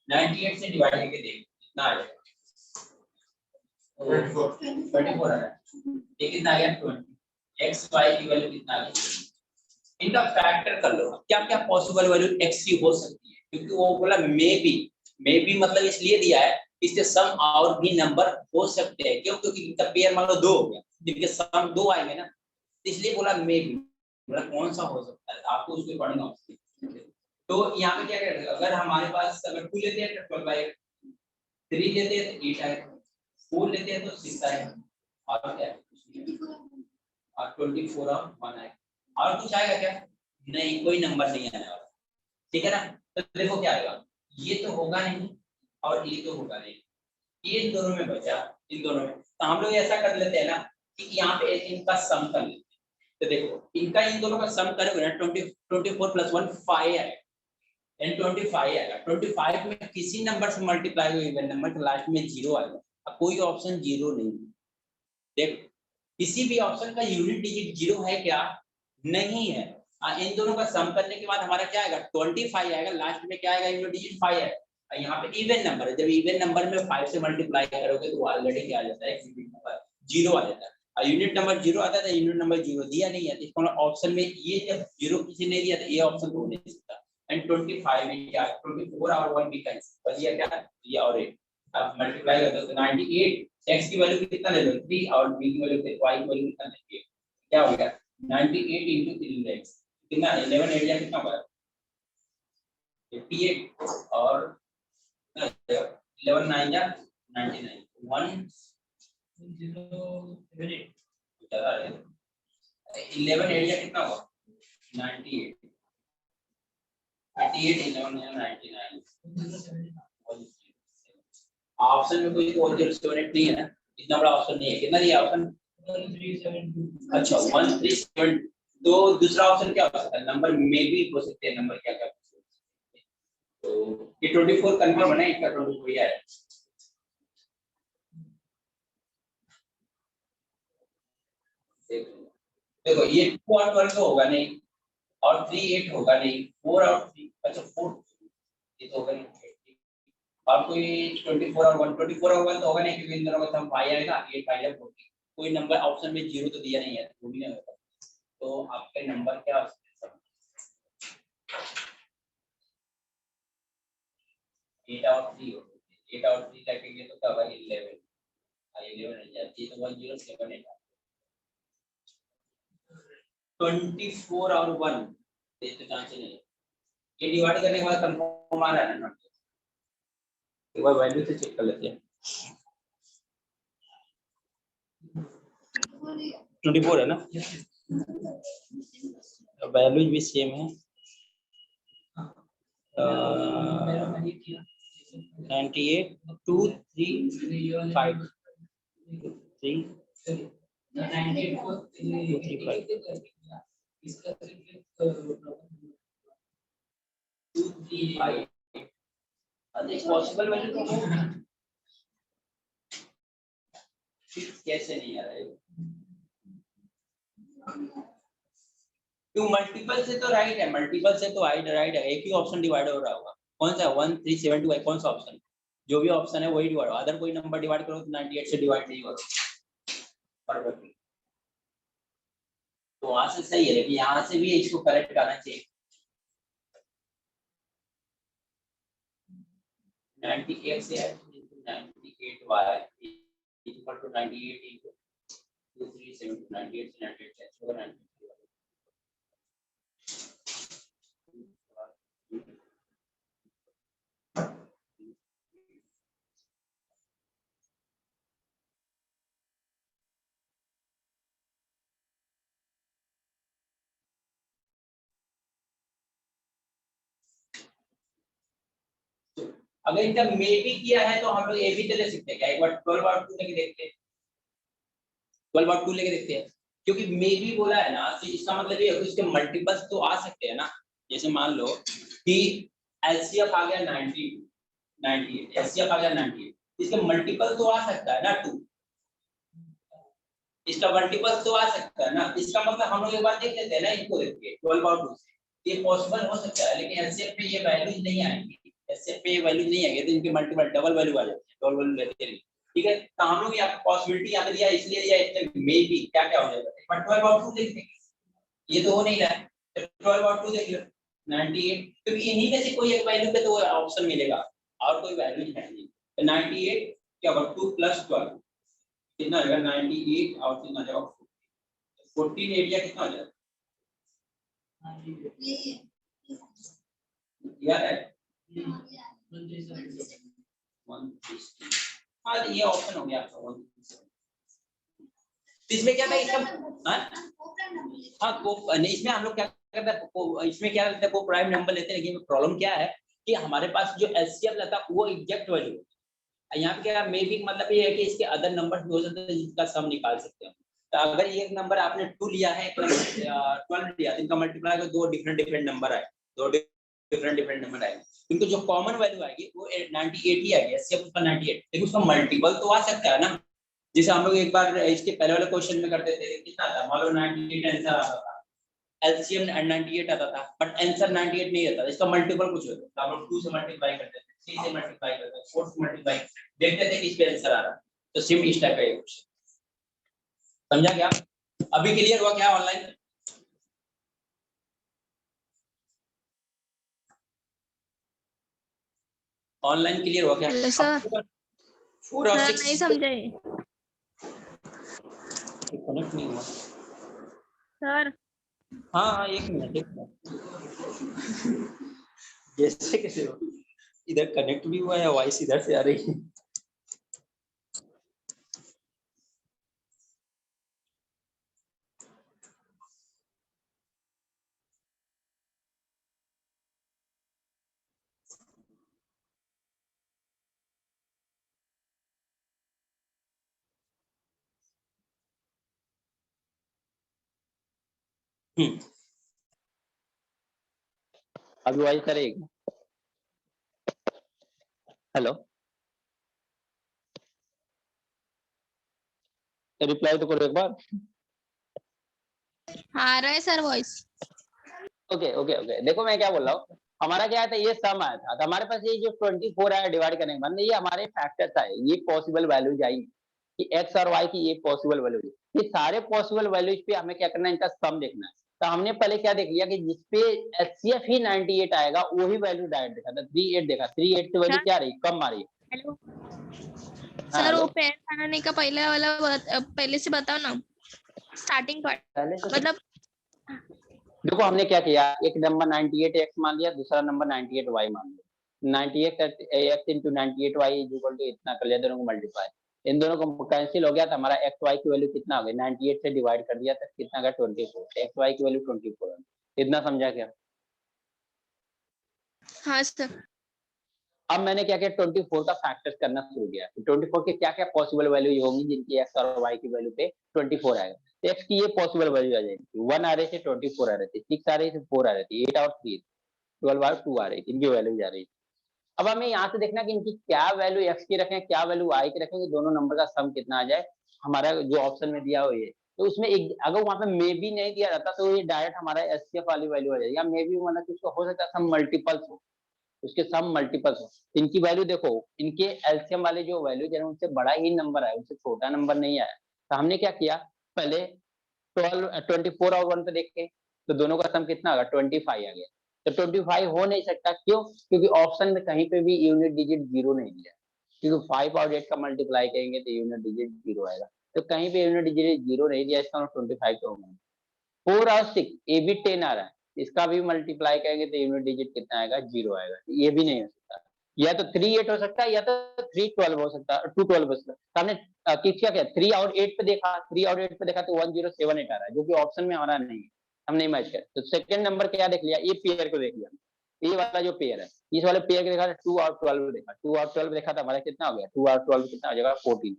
98 से डिवाइड करके देख कितना आ जाएगा 24 आ रहा है, ये कितना आ गया 20, x y की वैल्यू कितना आ गया, इनका फैक्टर कर लो, क्या क्या पॉसिबल वैल्यू x की हो सकती है, क्योंकि वो बोला मे बी मतलब इसलिए दिया है इससे सम और भी नंबर हो सकते हैं, क्यों, क्योंकि इनका पेयर मान लो 2 हो गया, जिनके सम 2 आएंगे ना, इसलिए बोला मे बी, बोला कौन सा हो सकता है आपको उसको पढ़ना होगा। तो यहाँ पे क्या करेंगे, अगर हमारे पास अगर 2 लेते हैं तो 12 आएगा, 3 लेते हैं तो 8 आएगा, 4 लेते हैं तो 6 आएगा, और क्या और 24 और 1 आएगा। और कुछ आएगा क्या? नहीं, कोई नंबर नहीं आने वाला, ठीक है ना। तो देखो क्या आएगा, ये तो होगा नहीं और ये तो होगा नहीं, ये इन दोनों में बचा, इन दोनों में। तो हम लोग ऐसा कर लेते हैं ना कि यहाँ पे इनका सम कर लेते हैं। तो देखो इनका इन दोनों का सम करोगे ना, 24 + 1 5 आएगा, एंड 25 आएगा। 25 में किसी नंबर से मल्टीप्लाई हुए इवन नंबर के लास्ट में 0 आएगा। अब कोई ऑप्शन 0 नहीं है, देखो किसी भी ऑप्शन का यूनिट डिजिट 0 है क्या? नहीं है। इन दोनों का सम करने के बाद हमारा क्या आएगा? 25 आएगा, लास्ट में क्या आएगा? यूनिट डिजिट 5 आएगा। यहाँ पे इवन नंबर है, जब इवन नंबर में 5 से मल्टीप्लाई करोगे तो ऑलरेडी क्या आ जाता है? यूनिट नंबर 0 आ जाता है। और यूनिट नंबर 0 आता है, यूनिट नंबर 0 दिया नहीं है, इसको ऑप्शन में ये जब 0 किसी ने दिया तो ये ऑप्शन तो हो नहीं सकता। एंड 25 में क्या? 24 और 1 भी कैंसिल कर दिया, क्या ये और एक। अब मल्टीप्लाई कर दो तो 98, x की वैल्यू कितना ले लो 3 और b की वैल्यू y की वैल्यू कितना लेंगे, क्या हो गया 98 * 3 x कितना 11 एरिया कितना होगा 58 और 11 9 जा 99 1078 11 एरिया कितना होगा 98 88 11 99 ऑप्शन में कोई 1078 नहीं है ना, इतना बड़ा ऑप्शन नहीं है। कितना दिया ऑप्शन 137। अच्छा 137, तो दूसरा ऑप्शन क्या हो सकता है? नंबर में भी हो सकते हैं, नंबर क्या क्या हो सकते हैं। तो ये 24 कंफर्म है, इसका 24 ही है। देखो ये 2 और 12 तो होगा नहीं, और 3 8 होगा नहीं, 4 और 3 अच्छा 4 ये तो होगा नहीं, और कोई 24 और 1 तो होगा नहीं, क्योंकि इन दोनों का सम 5 आएगा, 8 5 40। कोई नंबर ऑप्शन में 0 तो दिया नहीं है, तो भी नहीं होगा। तो आपके नंबर क्या हो सकते हैं? 8 और 3 हो, 8 और 3 लगेंगे तो क्या होगा 11 और 11 आ जाती है तो 1078 24 और 1 ये तो चांस ही नहीं है। ये डिवाइड करने के बाद कंफर्म आ रहा है ना, एक बार वैल्यू से चेक कर लेते हैं। 24 है ना, वैल्यू भी सेम है, 98 2 3 5 3 पॉसिबल वैल्यू तो कैसे नहीं आ रहा है? क्यों मल्टीपल से तो राइट है, मल्टीपल से तो राइट है, एक ही ऑप्शन डिवाइड हो रहा होगा। कौन सा 1372 है? कौन सा ऑप्शन? जो भी ऑप्शन है वही डिवाइड हो, अदर कोई नंबर डिवाइड करो तो 98 से डिवाइड नहीं होगा। परफेक्ट, तो वहां से सही है, लेकिन यहाँ से भी इसको करेक्ट करना चाहिए। 98 से 98y इक्वल टू 98 into 237 98 से 98 होगा 98। अगर इनका मे भी किया है तो हम लोग ए भी तो ले सकते हैं क्या? एक बार 12 और 2 लेके देखते हैं, 12 और 2 लेके देखते हैं, क्योंकि मे भी बोला है ना, तो इसका मतलब ये है कि इसके मल्टीपल्स तो आ सकते हैं ना। जैसे मान लो कि एलसीएम आ गया 90 98, एलसीएम आ गया 98, इसका मल्टीपल तो आ सकता है ना 2, इसका मल्टीपल तो आ सकता है ना। इसका मतलब हम लोग एक बार देख लेते हैं ना, इनको देखिए 12 और 2 से ये पॉसिबल हो सकता है, लेकिन एलसीएम पे ये वैल्यूज नहीं आएंगी, एलसीएम पे ये वैल्यू नहीं आएगी, तो इनके मल्टीपल डबल वैल्यू आ जाती है, डबल वैल्यू लेते हैं। ठीक है, तो हम लोग यहाँ पॉसिबिलिटी यहाँ पे दिया इसलिए दिया, इसमें मे बी क्या क्या हो जाएगा, बट 12 और 2 देख लेंगे, ये तो हो नहीं रहा है, तो 12 और 2 देख लो 98, क्योंकि इन्हीं में से कोई एक वैल्यू पे तो ऑप्शन मिलेगा, और कोई वैल्यू है नहीं। तो 98 क्या होगा 2 + 12 कितना हो जाएगा 98 और कितना हो जाएगा 14 एरिया कितना हो जाएगा याद है 160। हाँ, ये ऑप्शन हो गया आपका 160। तो इसमें क्या था इसका इसमें हम लोग क्या करते हैं, इसमें क्या करते हैं, को प्राइम नंबर लेते हैं, लेकिन प्रॉब्लम क्या है कि हमारे पास जो एचसीएफ रहता है वो एग्जैक्ट वैल्यू है। यहाँ पे क्या मे बी मतलब ये है कि इसके अदर नंबर भी हो सकते हैं जिसका सम निकाल सकते हैं। तो अगर एक नंबर आपने 2 लिया है, 12 लिया, तो इनका मल्टीप्लाई कर दो डिफरेंट नंबर आए, दो डिफरेंट नंबर आए, इनको जो कॉमन वैल्यू आएगी वो 98 ही आएगी, एचसीएफ उसका 98, लेकिन उसका मल्टीपल तो आ सकता है ना। जैसे हम लोग एक बार इसके पहले वाले क्वेश्चन में करते थे, कितना था, मान लो 98 आंसर आता था, एलसीएम 98 आता था, बट आंसर 98 नहीं आता, इसका मल्टीपल कुछ होता था, हम लोग 2 से मल्टीप्लाई करते थे, 3 से मल्टीप्लाई करते थे, 4 से मल्टीप्लाई, देखते थे किस पे आंसर आ रहा है। तो सिम इस टाइप का ये क्वेश्चन, समझा क्या? अभी क्लियर हुआ क्या ऑनलाइन? ऑनलाइन क्लियर हुआ क्या? Hello sir. 4 और सर 6 नहीं समझे कनेक्ट नहीं हुआ। सर। हाँ, एक मिनट जैसे कैसे हो, इधर कनेक्ट भी हुआ है, वॉइस इधर से आ रही है। अभी वॉइस आ रही है? हेलो, रिप्लाई तो करो एक बार। आ रहा है sir voice. Okay okay okay, देखो मैं क्या बोल रहा हूँ, हमारा क्या था, ये सम आया था, तो हमारे पास ये जो 24 आया डिवाइड करने के बाद, ये हमारे फैक्टर्स आए, ये पॉसिबल वैल्यूज आई कि एक्स और वाई की ये पॉसिबल वैल्यूज, ये सारे पॉसिबल वैल्यूज पे हमें क्या करना है, इनका सम देखना है। तो हमने पहले क्या देख लिया कि जिसपे एचसीएफ ही 98 आएगा वही वैल्यू डायरेक्ट देखा था, 38 देखा, 38 की वैल्यू क्या रही, कम आ रही है। हेलो हाँ सर, हेलो, वो पेड़ बनाने का पहले वाला पहले से बताओ ना, स्टार्टिंग पार्ट पहले से मतलब। देखो हमने क्या किया, एक नंबर 98 एक्स मान लिया, दूसरा नंबर 98 वाई मान लिया, 98 X into 98 Y is equal to इतना कर लिया, दोनों को मल्टीप्लाई, इन दोनों को कैंसिल हो गया, तो हमारा एक्स वाई की वैल्यू कितना हो गया, 98 से डिवाइड कर दिया, तो कितना गया 24, एक्स वाई की वैल्यू 24। इतना समझा क्या? हाँ सर। अब मैंने क्या किया, 24 का फैक्टर्स करना शुरू किया, तो 24 के क्या क्या पॉसिबल वैल्यू होंगी जिनकी एक्स और वाई की वैल्यू पे 24 आएगा, तो एक्स की ये पॉसिबल वैल्यू आ जाएगी, 1 आ रही थी, 24 आ रही थी, 6 आ रही थी, 4 आ रही थी, 8 और 3, 12 और 2 आ रही थी, इनकी वैल्यू जा रही थी। अब हमें यहाँ से देखना कि इनकी क्या वैल्यू एक्स की रखें, क्या वैल्यू वाई की रखें, दोनों नंबर का सम कितना आ जाए, हमारा जो ऑप्शन में दिया हो ये, तो उसमें एक अगर वहां पे मे भी नहीं दिया जाता तो ये डायरेक्ट हमारा एचसीएफ वाली वैल्यू आ जाएगी, या मे भी मतलब कि उसका हो सकता है सम मल्टीपल्स हो, उसके सम मल्टीपल्स हो, इनकी वैल्यू देखो, इनके एलसीएम वाले जो वैल्यू जब उनसे बड़ा ही नंबर आया, उनसे छोटा नंबर नहीं आया, तो हमने क्या किया, पहले 24 और 1 पे देखे, तो दोनों का सम कितना होगा, 25 आ गया, तो 25 हो नहीं सकता, क्यों? क्योंकि ऑप्शन में कहीं पे भी यूनिट डिजिट जीरो नहीं दिया, क्योंकि 5 और 8 का मल्टीप्लाई करेंगे तो यूनिट डिजिट जीरो आएगा, तो कहीं पे यूनिट डिजिट जीरो नहीं दिया, इसका 25 तो होगा। 4 और 6 ये भी 10 आ रहा है, इसका भी मल्टीप्लाई करेंगे तो यूनिट डिजिट कितना आएगा, जीरो आएगा, ये भी नहीं हो सकता, या तो 3 8 हो सकता है, या तो 3 12 हो सकता है, 2 12 हो सकता है। हमने क्या किया, 3 और 8 पे देखा, 3 और 8 पे देखा तो 1078 आ रहा है, जो कि ऑप्शन में हमारा नहीं है, हम नहीं मैच कर, तो सेकंड नंबर क्या देख लिया, ये पेयर को देख लिया, ये वाला जो पेयर है, इस वाले पेयर को देखा, 2 और 12 देखा, 2 और 12 देखा, तो हमारा कितना हो गया, 2 और 12 कितना हो जाएगा, 14,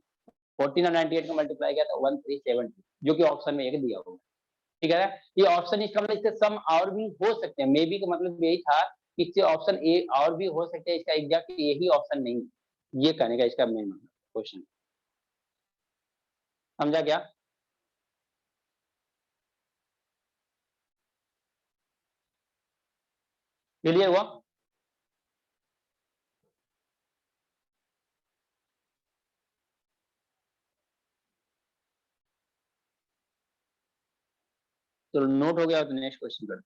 14 और 98 का मल्टीप्लाई किया तो 1370, जो कि ऑप्शन में एक दिया होगा, ठीक है। ये ऑप्शन इसका मतलब इसके सम और भी हो सकते हैं, मे बी का मतलब यही था कि इससे ऑप्शन ए और भी हो सकते हैं, इसका एग्जैक्ट यही ऑप्शन नहीं, ये कहने का इसका मेन मतलब क्वेश्चन, समझा क्या? क्लियर हुआ? तो नोट हो गया तो नेक्स्ट क्वेश्चन कर।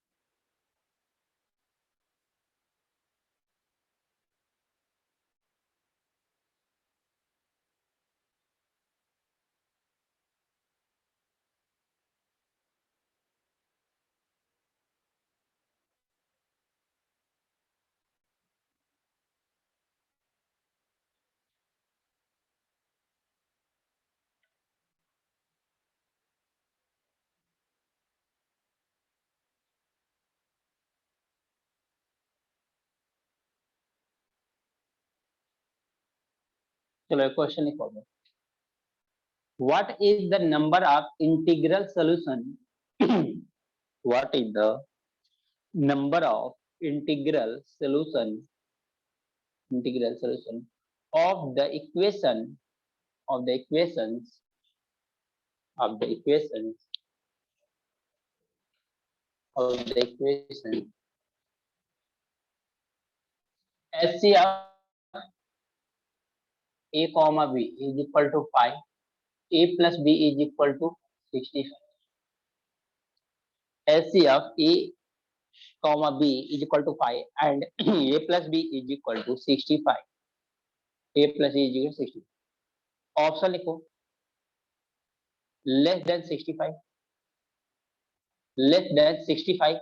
चलो एक क्वेश्चन लिखो। What is the number of integral solution? What is the number of integral solution of the equation of the equations of the equation HCF a comma b is equal to 5, a plus b is equal to 65. HCF a comma b is equal to 5 and a plus b is equal to 65. a plus b is equal to 65. Option लिखो, less than 65, less than 65,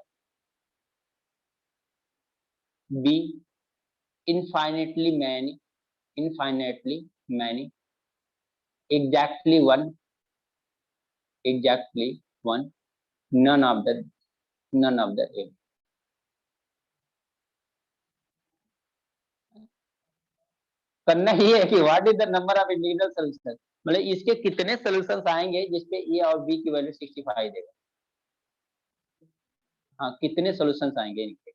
b infinitely many, exactly one, none of the above. करना ही है कि what is the number of integral solution, मतलब इसके कितने solutions आएंगे जिसपे ए और बी की वैल्यू 65 देगा। हाँ, कितने सॉल्यूशंस आएंगे इनके,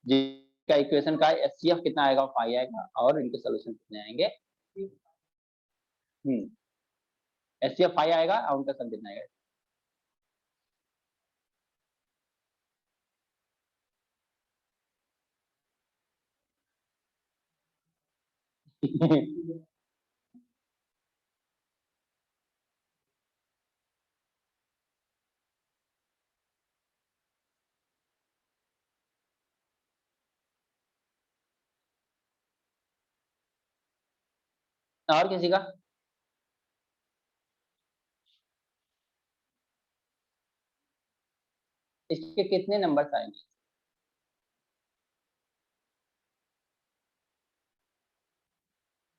जिसका इक्वेशन का एचसीएफ कितना आएगा, 5 आएगा, और इनके सॉल्यूशन कितने आएंगे, एचसीएफ 5 आएगा और उनका सम कितना आएगा। और किसी का, इसके कितने नंबर्स आएंगे,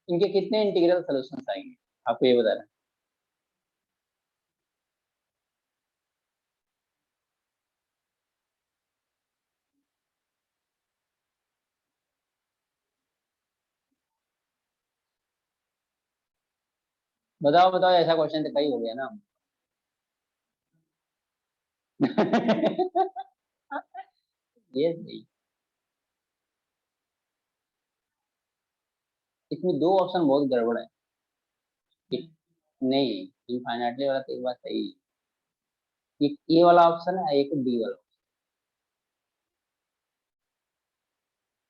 इनके कितने इंटीग्रल सॉल्यूशंस आएंगे, आपको ये बताना है। बताओ बताओ, ऐसा क्वेश्चन तो कई हो गया ना। ये सही, इसमें दो ऑप्शन बहुत गड़बड़ है। नहीं, इनफाइनाइटली वाला तो एक बात सही है, एक ए वाला ऑप्शन है, एक डी वाला,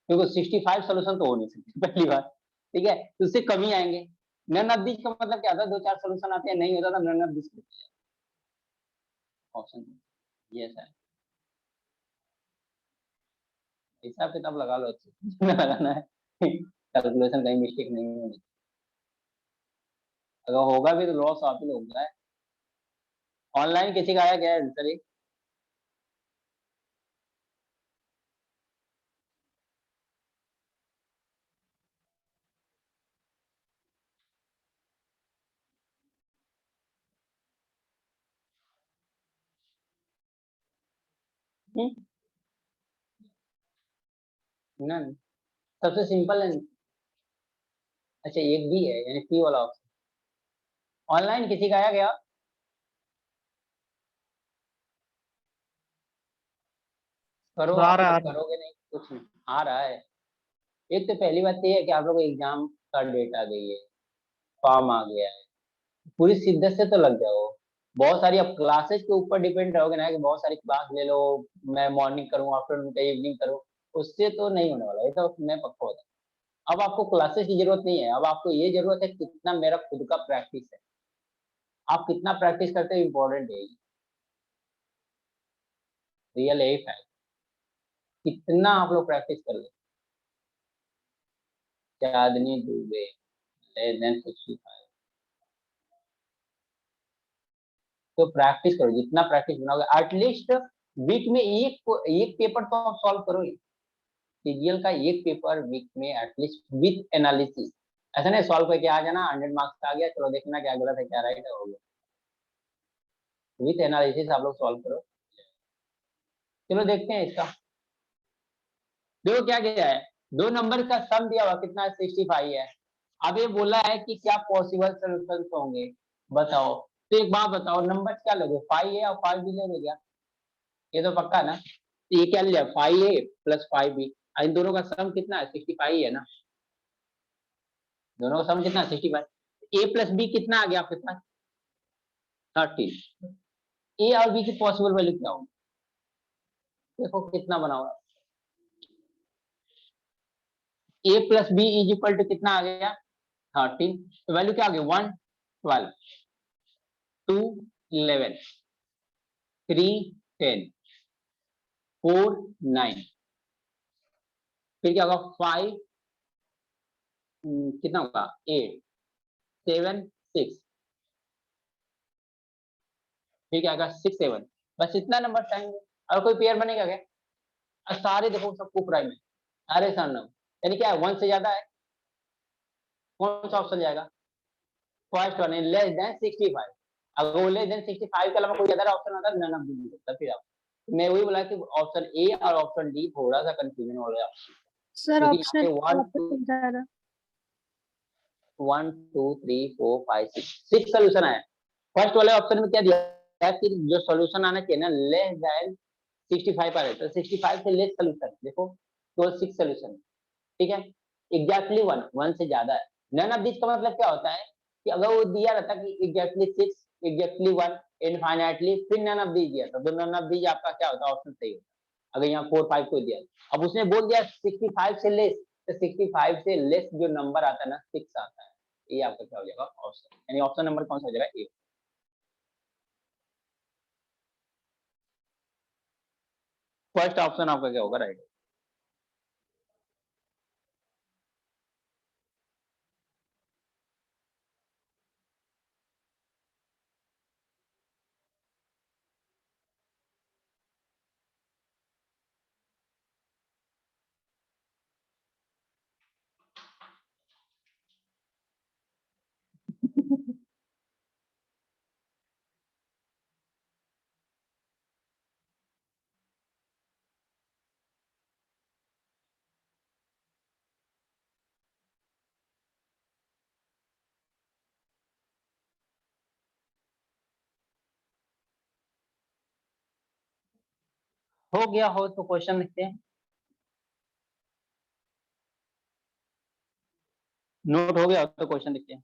क्योंकि 65 सॉल्यूशन तो हो नहीं सकते पहली बात, ठीक है, तो उससे कम ही आएंगे। नन ऑफ दिस का मतलब क्या था, 2-4 सॉल्यूशन आते हैं, नहीं होता था नन ऑफ दिस ऑप्शन, ये है हिसाब किताब लगा लो अच्छे लगाना है, कैलकुलेशन कहीं मिस्टेक नहीं होनी, अगर होगा भी तो लॉस आप ही होगा। ऑनलाइन किसी का आया क्या आंसर, नन, सबसे सिंपल है। अच्छा, एक भी है, यानी पी वाला ऑप्शन। ऑनलाइन किसी का आया गया, करो आ आप रहा लोग, है। करोगे नहीं कुछ नहीं, आ रहा है। एक तो पहली बात ये है कि आप लोग एग्जाम का डेट आ गई है, फॉर्म आ गया है, पूरी शिद्दत से तो लग जाओ। बहुत सारी अब क्लासेस के ऊपर डिपेंड रहोगे ना, कि बहुत सारी क्लास ले लो, मैं मॉर्निंग करूँ, आफ्टरनून का इवनिंग करूँ, उससे तो नहीं होने वाला, ये तो मैं पक्का होता। अब आपको क्लासेस की जरूरत नहीं है, अब आपको ये जरूरत है कितना मेरा खुद का प्रैक्टिस है, आप कितना प्रैक्टिस करते हो इम्पोर्टेंट है, रियल यही फैक्ट, कितना आप लोग प्रैक्टिस कर ले। चांदनी दुबे लेस देन 65, तो प्रैक्टिस करो, जितना प्रैक्टिस बनाओगे, एटलीस्ट वीक में एक पेपर तो आप सॉल्व करो, सीजीएल का एक पेपर वीक में एटलीस्ट विथ एनालिसिस। ऐसा नहीं सॉल्व करके आ जाना 100 मार्क्स आ गया, चलो देखना क्या गलत है क्या राइट है, हो गया। विथ एनालिसिस आप लोग सॉल्व करो। चलो देखते हैं इसका, देखो क्या क्या है, दो नंबर का सम दिया हुआ कितना है, 65 है, अब ये बोला है कि क्या पॉसिबल सोल्यूशन होंगे, बताओ। तो एक बात बताओ, नंबर क्या लोगे, 5a और 5b ले लिया, ये तो पक्का ना। तो ये क्या लिया, 5a प्लस 5b, इन दोनों का सम कितना है, 65 ही है ना। दोनों का सम कितना है, 65। a प्लस b कितना आ गया आपके पास, 30। a और b की पॉसिबल वैल्यू क्या होगी, देखो कितना बनाओ। a plus B is equal to कितना आ गया, 13। तो वैल्यू क्या आ गई, 1 12, 2 11, 3 10, 4 9, फिर क्या होगा 5 कितना होगा 8 7 6, फिर क्या होगा 6 7, बस इतना नंबर चाहिए। और कोई पेयर बनेगा क्या, और सारे देखो सबको प्राइम है, सारे सरनम, यानी क्या है 1 से ज्यादा है, कौन सा ऑप्शन जाएगा, फर्स्ट वन है लेस देन 65। अगर वो लेस देन 65 के अलावा कोई अदर ऑप्शन आता है नन ऑफ दीज होता, फिर आप मैं वही बोला कि ऑप्शन ए और ऑप्शन डी थोड़ा सा कंफ्यूजन हो गया, सर क्योंकि यहाँ ऑप्शन पे 1 2 बताना। 1 2 3 4 5 6 सोल्यूशन आया। फर्स्ट वाले ऑप्शन में क्या दिया है कि जो सोल्यूशन आना चाहिए ना लेस देन 65 आ रहा है, तो 65 से लेस सोल्यूशन देखो, तो 6 सोल्यूशन, ठीक है। एग्जैक्टली 1 से ज्यादा है। नन ऑफ दिस का मतलब क्या होता है कि अगर वो दिया रहता कि एग्जैक्टली 6 एग्जैक्टली 1 इनफाइनाइटली, फिर नन ऑफ दिस दिया था, तो नन ऑफ दिस आपका क्या होता, ऑप्शन सही होता। अगर यहाँ 4 5 को दिया, अब उसने बोल दिया 65 से लेस, तो 65 से लेस जो नंबर आता है ना 6 आता है, ये आपका क्या हो जाएगा ऑप्शन, यानी ऑप्शन नंबर कौन सा हो जाएगा, ए। फर्स्ट ऑप्शन आपका क्या होगा, राइट। हो गया हो तो क्वेश्चन लिखते हैं, नोट हो गया हो तो क्वेश्चन लिखते हैं।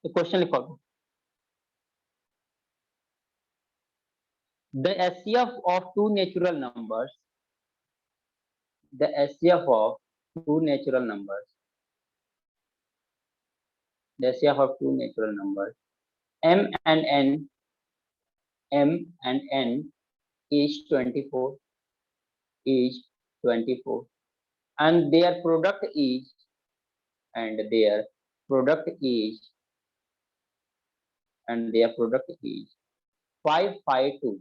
तो क्वेश्चन लिखो, the HCF of two natural numbers, the HCF of two natural numbers, the HCF of two natural numbers, m and n, m and n is 24, is 24, and their product is, and their product is, and their product is 552,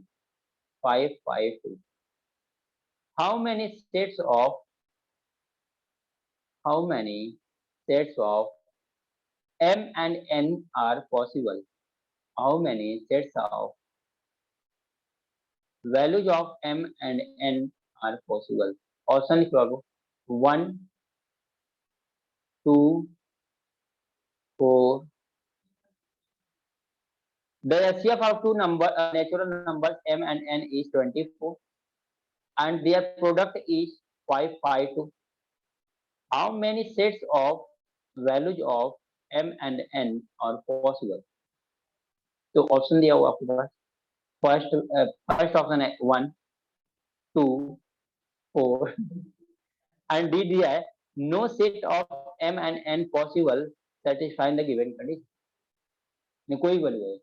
552. How many sets of, how many sets of m and n are possible? How many sets of values of m and n are possible? Option लिख लो, 1 2 4. The HCF of two natural numbers m and n is 24, and their product is 552. How many sets of values of m and n are possible? तो option दिया हुआ आपके पास, first option है 1 2 4, and D दिया है no set of m and n possible satisfying the given condition. कोई value है,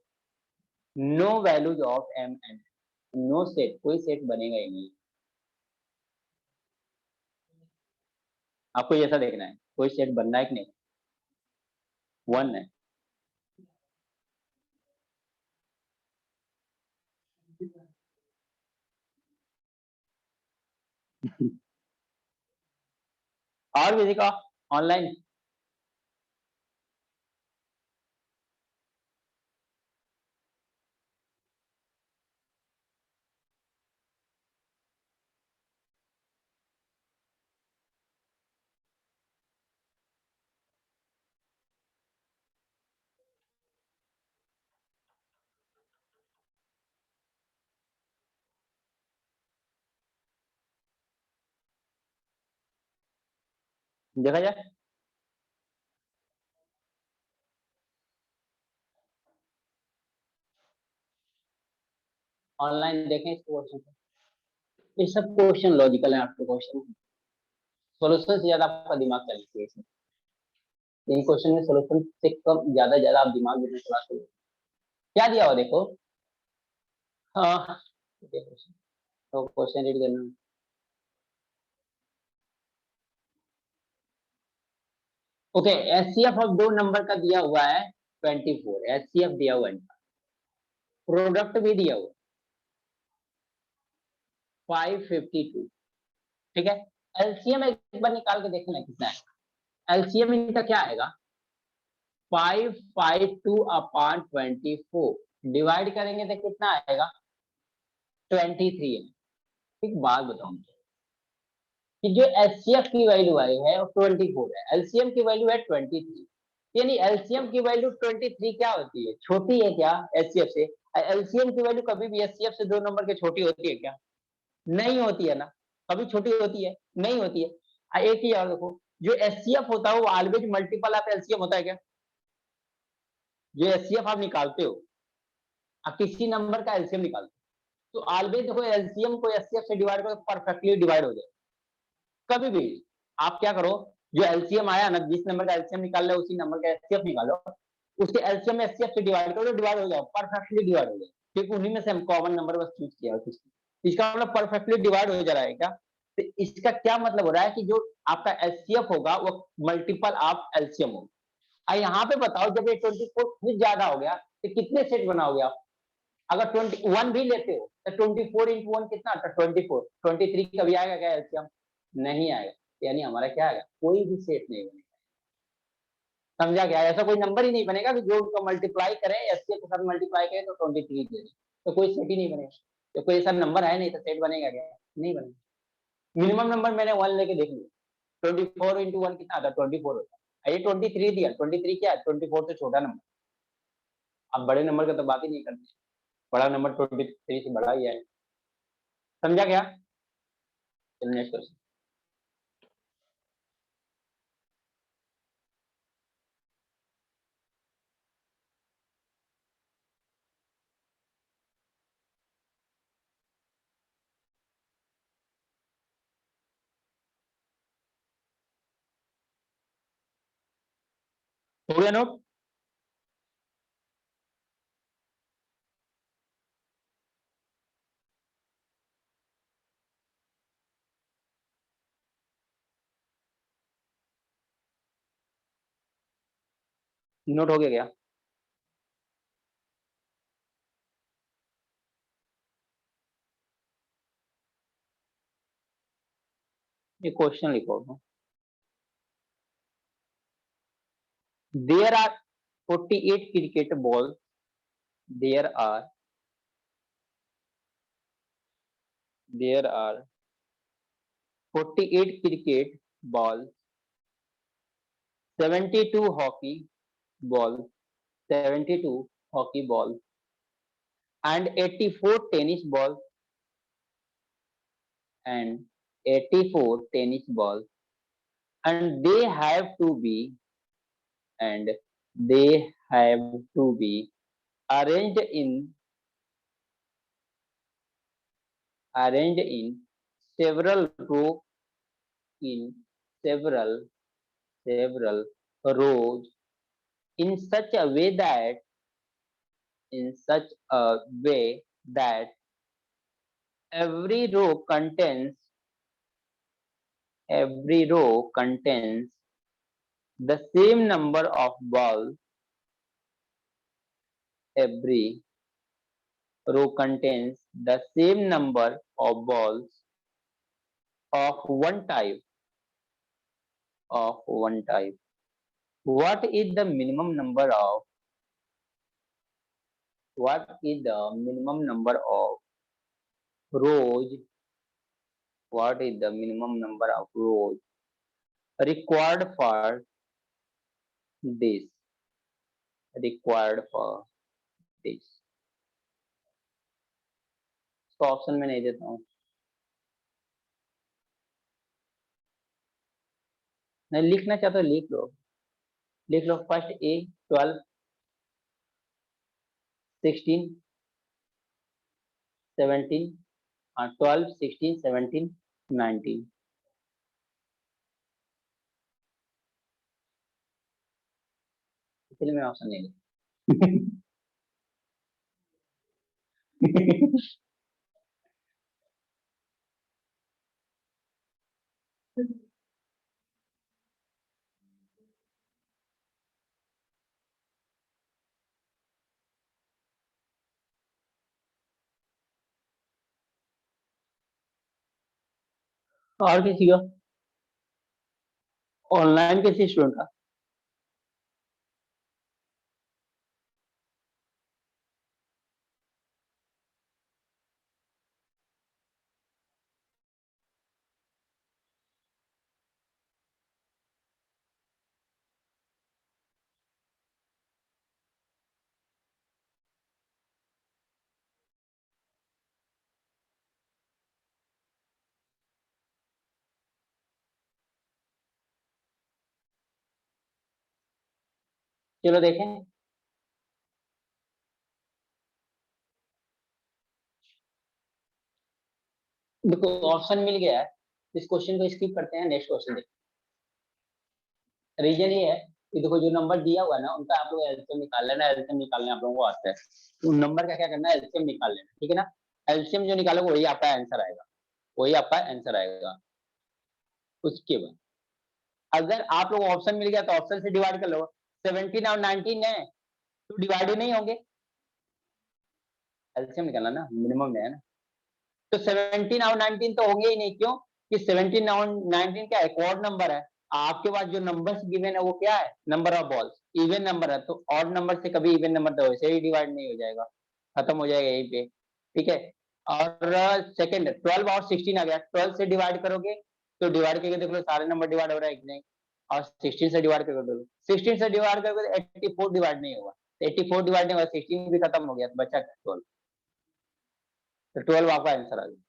no values of m and no set, कोई सेट बनेगा ही नहीं। आपको ऐसा देखना है कोई सेट बनना है कि नहीं, 1 है। और किसी का ऑनलाइन? देखा जाए ऑनलाइन, देखें इस क्वेश्चन को। ये सब क्वेश्चन लॉजिकल है, आपके क्वेश्चन सोल्यूशन से ज्यादा आपका दिमाग चलती है इसमें। इन क्वेश्चन में सोल्यूशन से कम ज्यादा आप दिमाग देना चलाते हो। क्या दिया हुआ देखो, हाँ तो क्वेश्चन रीड करना। ओके, एचसीएफ ऑफ दो नंबर का दिया हुआ है 24, एचसीएफ दिया हुआ है, प्रोडक्ट भी दिया हुआ 552, ठीक है। एलसीएम एक बार निकाल के देखना कितना है। एलसीएम इनका क्या आएगा, 552 अपॉन 24 डिवाइड करेंगे तो कितना आएगा, 23 है। एक बात बताऊं कि जो एचसीएफ की वैल्यू आई है वो 24 है, एलसीएम की वैल्यू है 23, यानी एलसीएम की वैल्यू 23 क्या होती है, छोटी है क्या एचसीएफ से? एलसीएम की वैल्यू कभी भी एचसीएफ से दो नंबर के छोटी होती है क्या? नहीं होती है ना, कभी छोटी होती है? नहीं होती है। एक ही और देखो, जो एचसीएफ होता है वो ऑलवेज मल्टीपल ऑफ एलसीएम होता है क्या? जो एचसीएफ आप निकालते हो, आप किसी नंबर का एलसीएम निकालते हो, तो ऑलवेज देखो एलसीएम को एचसीएफ से डिवाइड करो, परफेक्टली डिवाइड हो जाए। कभी भी आप क्या करो, जो एलसीएम आया ना, जिस नंबर का एलसीएम निकाल रहे हो उसी नंबर का एचसीएफ निकालो, उसके एलसीएम एचसीएफ से डिवाइड करो, डिवाइड हो जाओ, परफेक्टली डिवाइड हो जाए, क्योंकि उन्हीं में से हम कॉमन नंबर बस चूज किया है। इसका मतलब परफेक्टली डिवाइड हो जा रहा है क्या? तो इसका क्या मतलब हो रहा है कि जो आपका एचसीएफ होगा वो मल्टीपल ऑफ एलसीएम होगा। यहाँ पे बताओ, जब ये 24 कुछ ज्यादा हो गया तो कितने सेट बनाओगे आप? अगर 21 भी लेते हो तो 24 इंटू 1 कितना आता है, 24। 23 कभी आएगा क्या एलसीएम? नहीं आएगा, यानी हमारा क्या आएगा, कोई भी सेट नहीं बनेगा। समझा क्या? ऐसा कोई नंबर ही नहीं बनेगा कि जो उसको मल्टीप्लाई करें, एचसीएफ के साथ मल्टीप्लाई करें तो 23 दे दे, तो कोई सेट ही नहीं बनेगा। तो कोई ऐसा नंबर है नहीं तो सेट बनेगा क्या? नहीं बनेगा। मिनिमम नंबर मैंने 1 लेके देख लिया, 24 इंटू 1 कितना आता है, 24 होता है। ये 23 दिया, 23 क्या है, 24 से छोटा नंबर। अब बड़े नंबर का तो बात ही नहीं करते, बड़ा नंबर 23 से बड़ा ही है। समझा क्या? चलिए नेक्स्ट क्वेश्चन। हो गया नोट? नोट हो गया क्या? ये क्वेश्चन लिखो। There are 48 cricket balls. There are 48 cricket balls, 72 hockey balls, 72 hockey balls, and 84 tennis balls, and 84 tennis balls, and and they have to be arranged in several row in several rows in such a way that every row contains the same number of balls. Every row contains the same number of balls of one type of one type. What is the minimum number of rows? What is the minimum number of rows required for this? Required for this. तो option में नहीं देता हूँ, नहीं लिखना चाहते हो लिख लो। First A 12, 16, 17, 12, 16, 17, 19। इसलिए मैं ऑप्शन नहीं लिखा। और किसी का ऑनलाइन किसी स्टूडेंट का? चलो देखें। देखो ऑप्शन मिल गया है, इस क्वेश्चन को स्किप करते हैं, नेक्स्ट क्वेश्चन देखते हैं। रीजन ये है कि देखो जो नंबर दिया हुआ है ना, उनका आप लोग एलसीएम निकाल लेना। एलसीएम निकालने आप लोगों को आता है, तो नंबर का क्या करना है, एलसीएम निकाल लेना, ठीक है ना। एलसीएम जो निकालोगे वही आपका आंसर आएगा, वही आपका आंसर आएगा। उसके बाद अगर आप लोग ऑप्शन मिल गया तो ऑप्शन से डिवाइड कर लो। 17 और 19 है तो डिवाइड ही नहीं होंगे, एलसीएम निकालना ना, मिनिमम में है ना। तो 17 और 19 तो होंगे ही नहीं, क्यों कि 17 और 19 क्या है, ऑड नंबर है। आपके पास जो नंबर्स गिवन है वो क्या है, number of balls, even number है। तो ऑड नंबर से कभी इवन नंबर तो वैसे ही डिवाइड नहीं हो जाएगा, खत्म हो जाएगा यहीं पे, ठीक है। और सेकंड 12 और 16 आ गया, 12 से डिवाइड करोगे तो डिवाइड करके देख लो सारे नंबर डिवाइड हो रहा है कि नहीं। और 16 से डिवाइड करके देखो, 16 से डिवाइड करोगे तो 84 डिवाइड नहीं होगा, 84 डिवाइड नहीं होगा, 16 भी खत्म हो गया तो बचा 12। तो 12 आपका आंसर आ गया।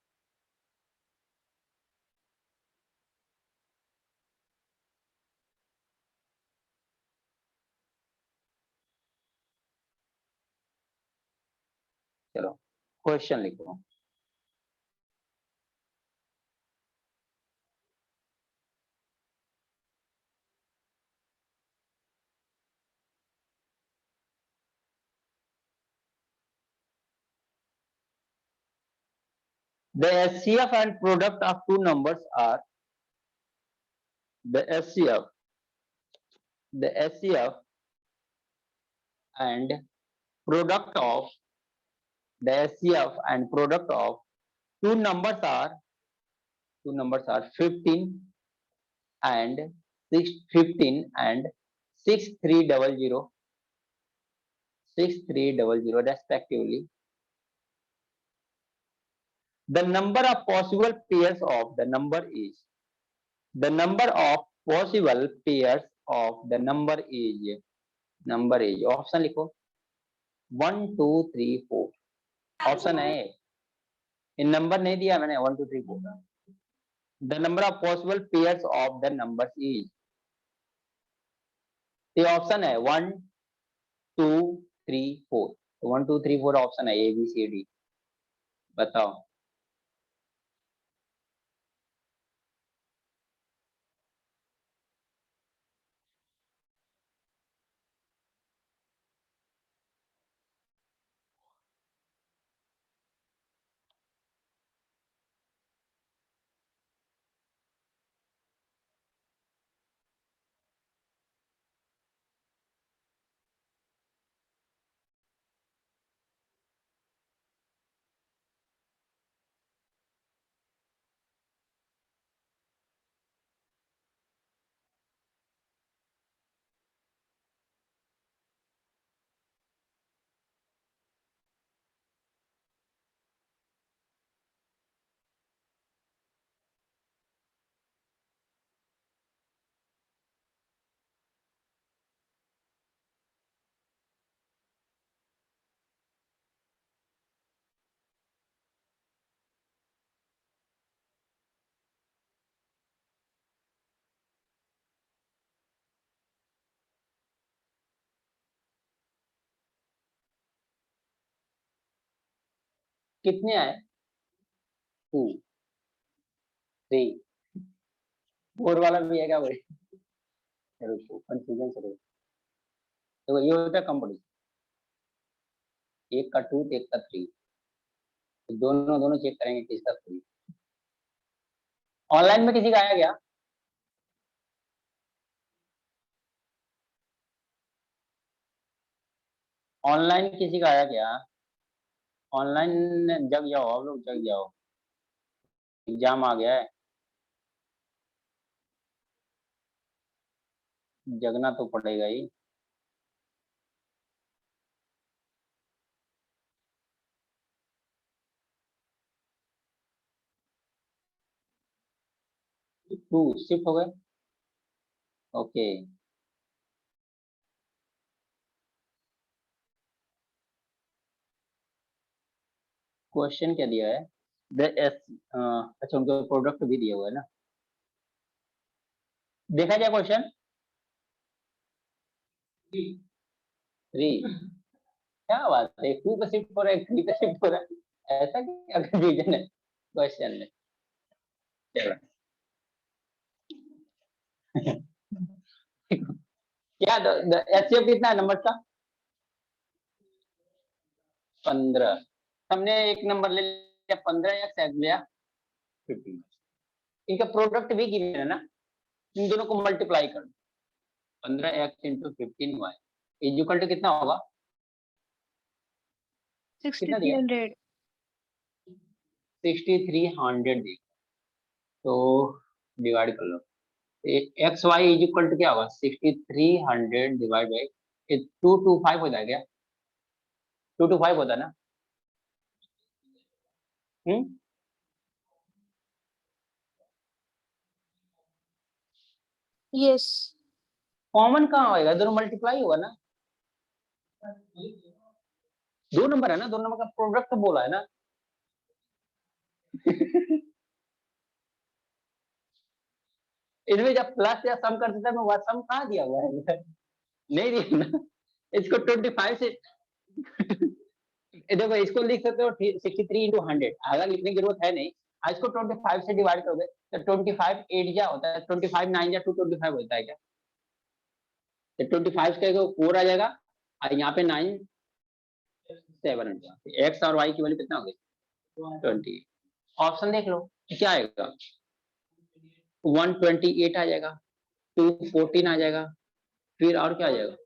चलो क्वेश्चन लिखो। The HCF and product of two numbers are the HCF and product of the HCF and product of two numbers are 15 and 6300 respectively. The number of possible pairs of the number is the number of possible pairs of the number is option लिखो 1 2 3 4 option है, इन number नहीं दिया मैंने 1 2 3 4। The number of possible pairs of the numbers is, ये option है 1 2 3 4, 1 2 3 4 option है A B C D, बताओ। कितने आए? 2 3 4 वाला भी है क्या भाई? रुको कंफ्यूजन से तो ये होता है कंपटीशन, एक का 2 एक का 3, तो दोनों दोनों चेक करेंगे किसका 3। ऑनलाइन में किसी का आया क्या? ऑनलाइन किसी का आया क्या? ऑनलाइन जग जाओ, आप लोग जग जाओ, एग्जाम आ गया है, जगना तो पड़ेगा ही। टू शिफ्ट हो गए, ओके। क्वेश्चन क्या दिया है? अच्छा उनका प्रोडक्ट भी दिया हुआ है ना, देखा जाए क्वेश्चन 3। क्या बात है, 2 पे शिफ्ट हो रहा है, 3 पे शिफ्ट हो रहा है, ऐसा क्या कंफ्यूजन है क्वेश्चन में? चलो क्या एचसीएफ कितना है नंबर का? 15। हमने एक नंबर ले लिया 15 या सेट लिया 15। इनका प्रोडक्ट भी गिवन है ना, इन दोनों को मल्टीप्लाई कर 15x into 15y is equal to कितना होगा? कितना दिया? 6300। 6300 दी, तो डिवाइड कर लो, x y is equal to क्या होगा? 6300 डिवाइड बाई 225 हो जाएगा, 225 होता है ना? यस। कॉमन कहाँ होएगा, दोनों मल्टीप्लाई होगा ना, दो नंबर है ना, दो नंबर का प्रोडक्ट बोला है ना। इनमें जब प्लस या सम करते थे, वह सम कहाँ दिया हुआ है? नहीं दिया ना। इसको 25 से देखो, इसको लिख सकते हो 63 इंटू 100, आधा लिखने की जरूरत है नहीं। इसको 25 से डिवाइड करोगे तो 25 8 क्या होता है, 25 9 या 225 होता है क्या? तो 25 का 4 आ जाएगा, और यहाँ पे 9 7 एक्स और वाई की वैल्यू कितना होगी? 20। ऑप्शन देख लो क्या आएगा, 128 आ जाएगा, 214 आ जाएगा, फिर और क्या आ जाएगा,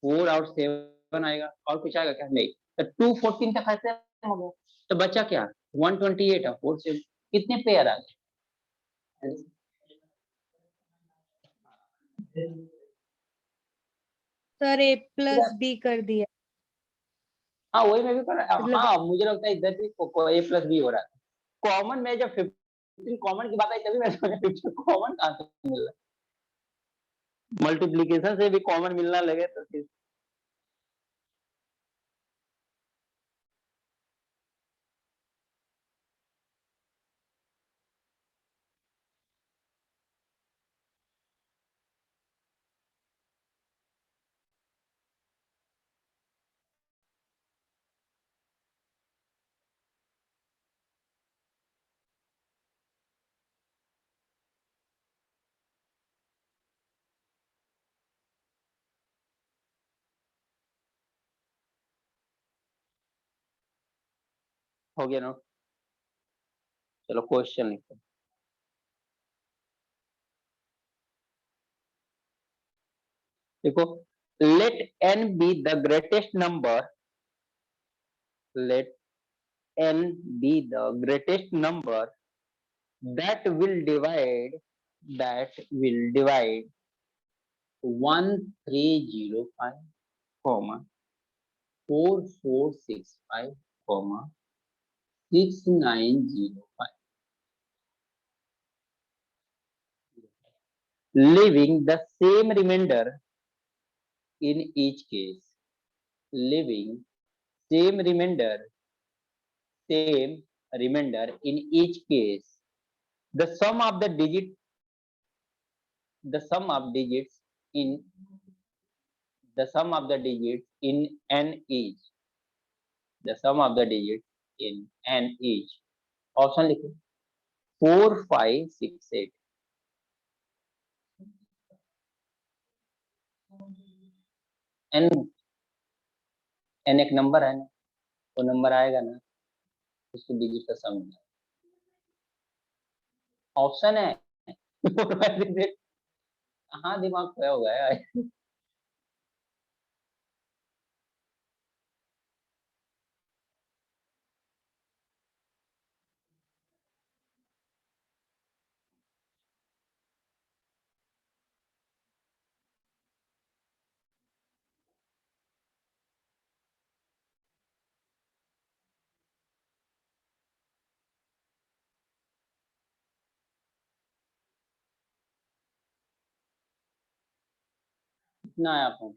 4 और 7 आएगा, और कुछ आएगा क्या? नहीं। तो 214 का खत्म हो गया, तो बचा क्या? 128 और 4 से कितने पेयर आ गए? सर ए प्लस बी कर दिया, हाँ वही मैं भी कर रहा, मतलब हाँ मुझे लगता है इधर भी ए प्लस बी हो रहा है। कॉमन में जब 15 कॉमन की बात आई तभी मैं सोचा 15 कॉमन कहाँ से मिल रहा है, मल्टीप्लीकेशन से भी कॉमन मिलना लगे तो फिर हो गया ना। चलो क्वेश्चन लिखते हैं। देखो, let n be the greatest number, let n be the greatest number that will divide, that will divide 1305 comma 4465 comma 6905, leaving the same remainder in each case, leaving same remainder in each case. The sum of the digit, the sum of digits in the sum of the digits in n is, the sum of the digits in n each. Option लिखो 4 5 6 8। n n एक number है ना, वो number आएगा ना, उसके digit का सम। Option है 4 5 6 8। हाँ दिमाग खोया हो गया है। कितना आया आपको?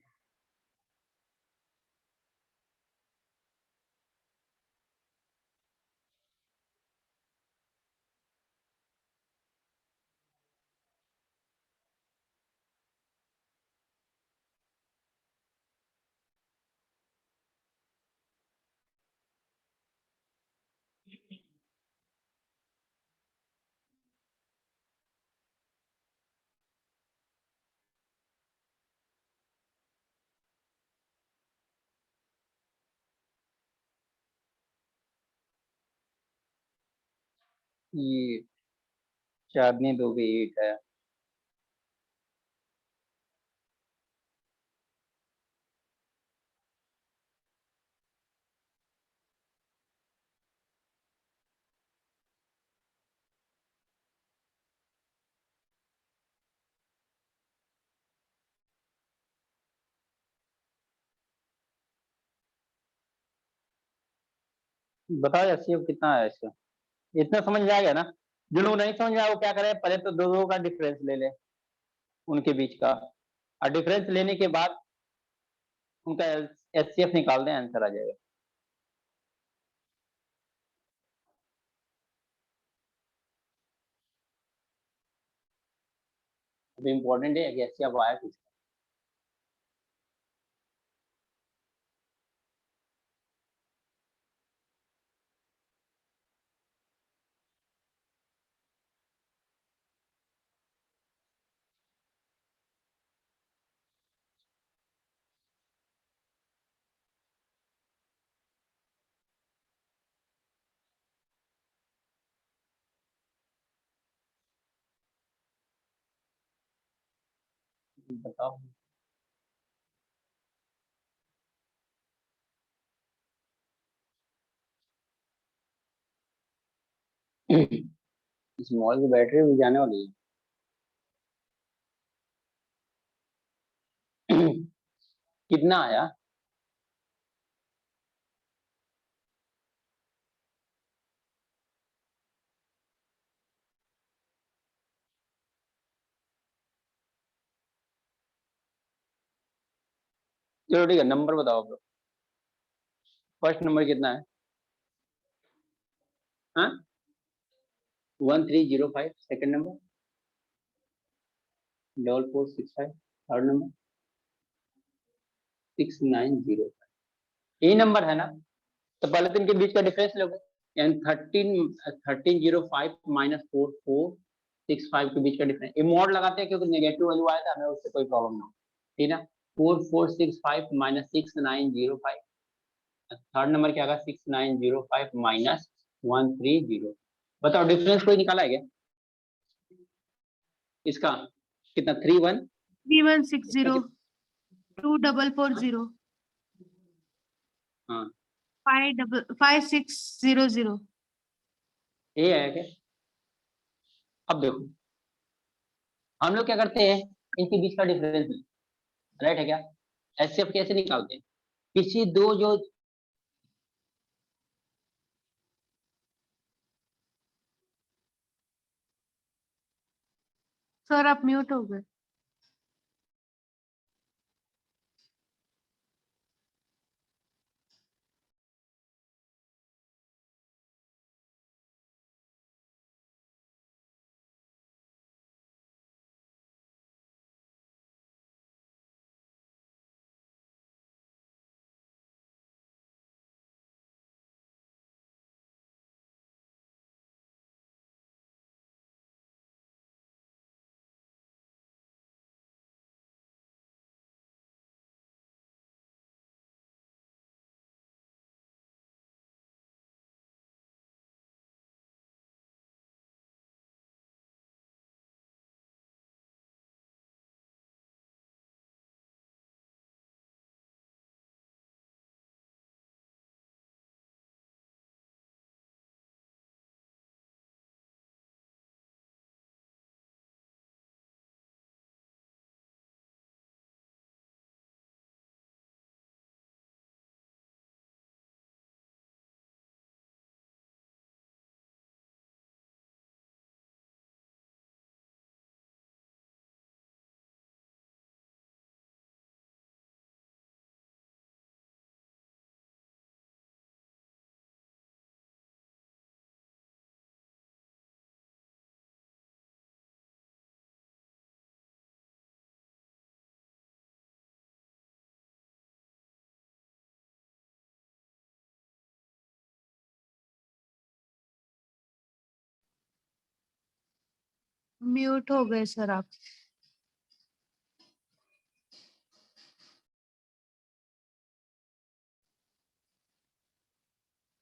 ये 4 ने 2 भी 8 है। बताओ एचसीएफ कितना है इसका? इतना समझ में आ गया ना? जिन लोग नहीं समझ में आया वो क्या करें, पहले तो दो का डिफरेंस ले ले उनके बीच का, और डिफरेंस लेने के बाद उनका एचसीएफ निकाल दें, आंसर आ जाएगा। अभी इम्पोर्टेंट है कि एचसीएफ आया किसका। बताओ। स्मॉल की बैटरी भी जाने वाली है। कितना आया? चलो ठीक है, नंबर बताओ आप। फर्स्ट नंबर कितना है? हाँ 1305। Second number 4465। Third number 6905। यही नंबर है ना? तो पहले तो इनके बीच का डिफरेंस लोगे, यानी 1305 माइनस 4465 के बीच का डिफरेंस। ये मॉड लगाते हैं क्योंकि नेगेटिव वैल्यू आया था, हमें उससे कोई प्रॉब्लम ना हो, ठीक ना। 4465 माइनस 6905। थर्ड नंबर क्या होगा? 6905 माइनस 130। बताओ डिफरेंस कोई निकाला है क्या इसका? कितना? 31 3160 2440 हाँ 5600। ये है क्या? अब देखो हम लोग क्या करते हैं, इनके बीच का डिफरेंस, राइट है क्या? एचसीएफ कैसे निकालते हैं? किसी दो जो सर आप म्यूट हो गए। म्यूट हो गए सर आप।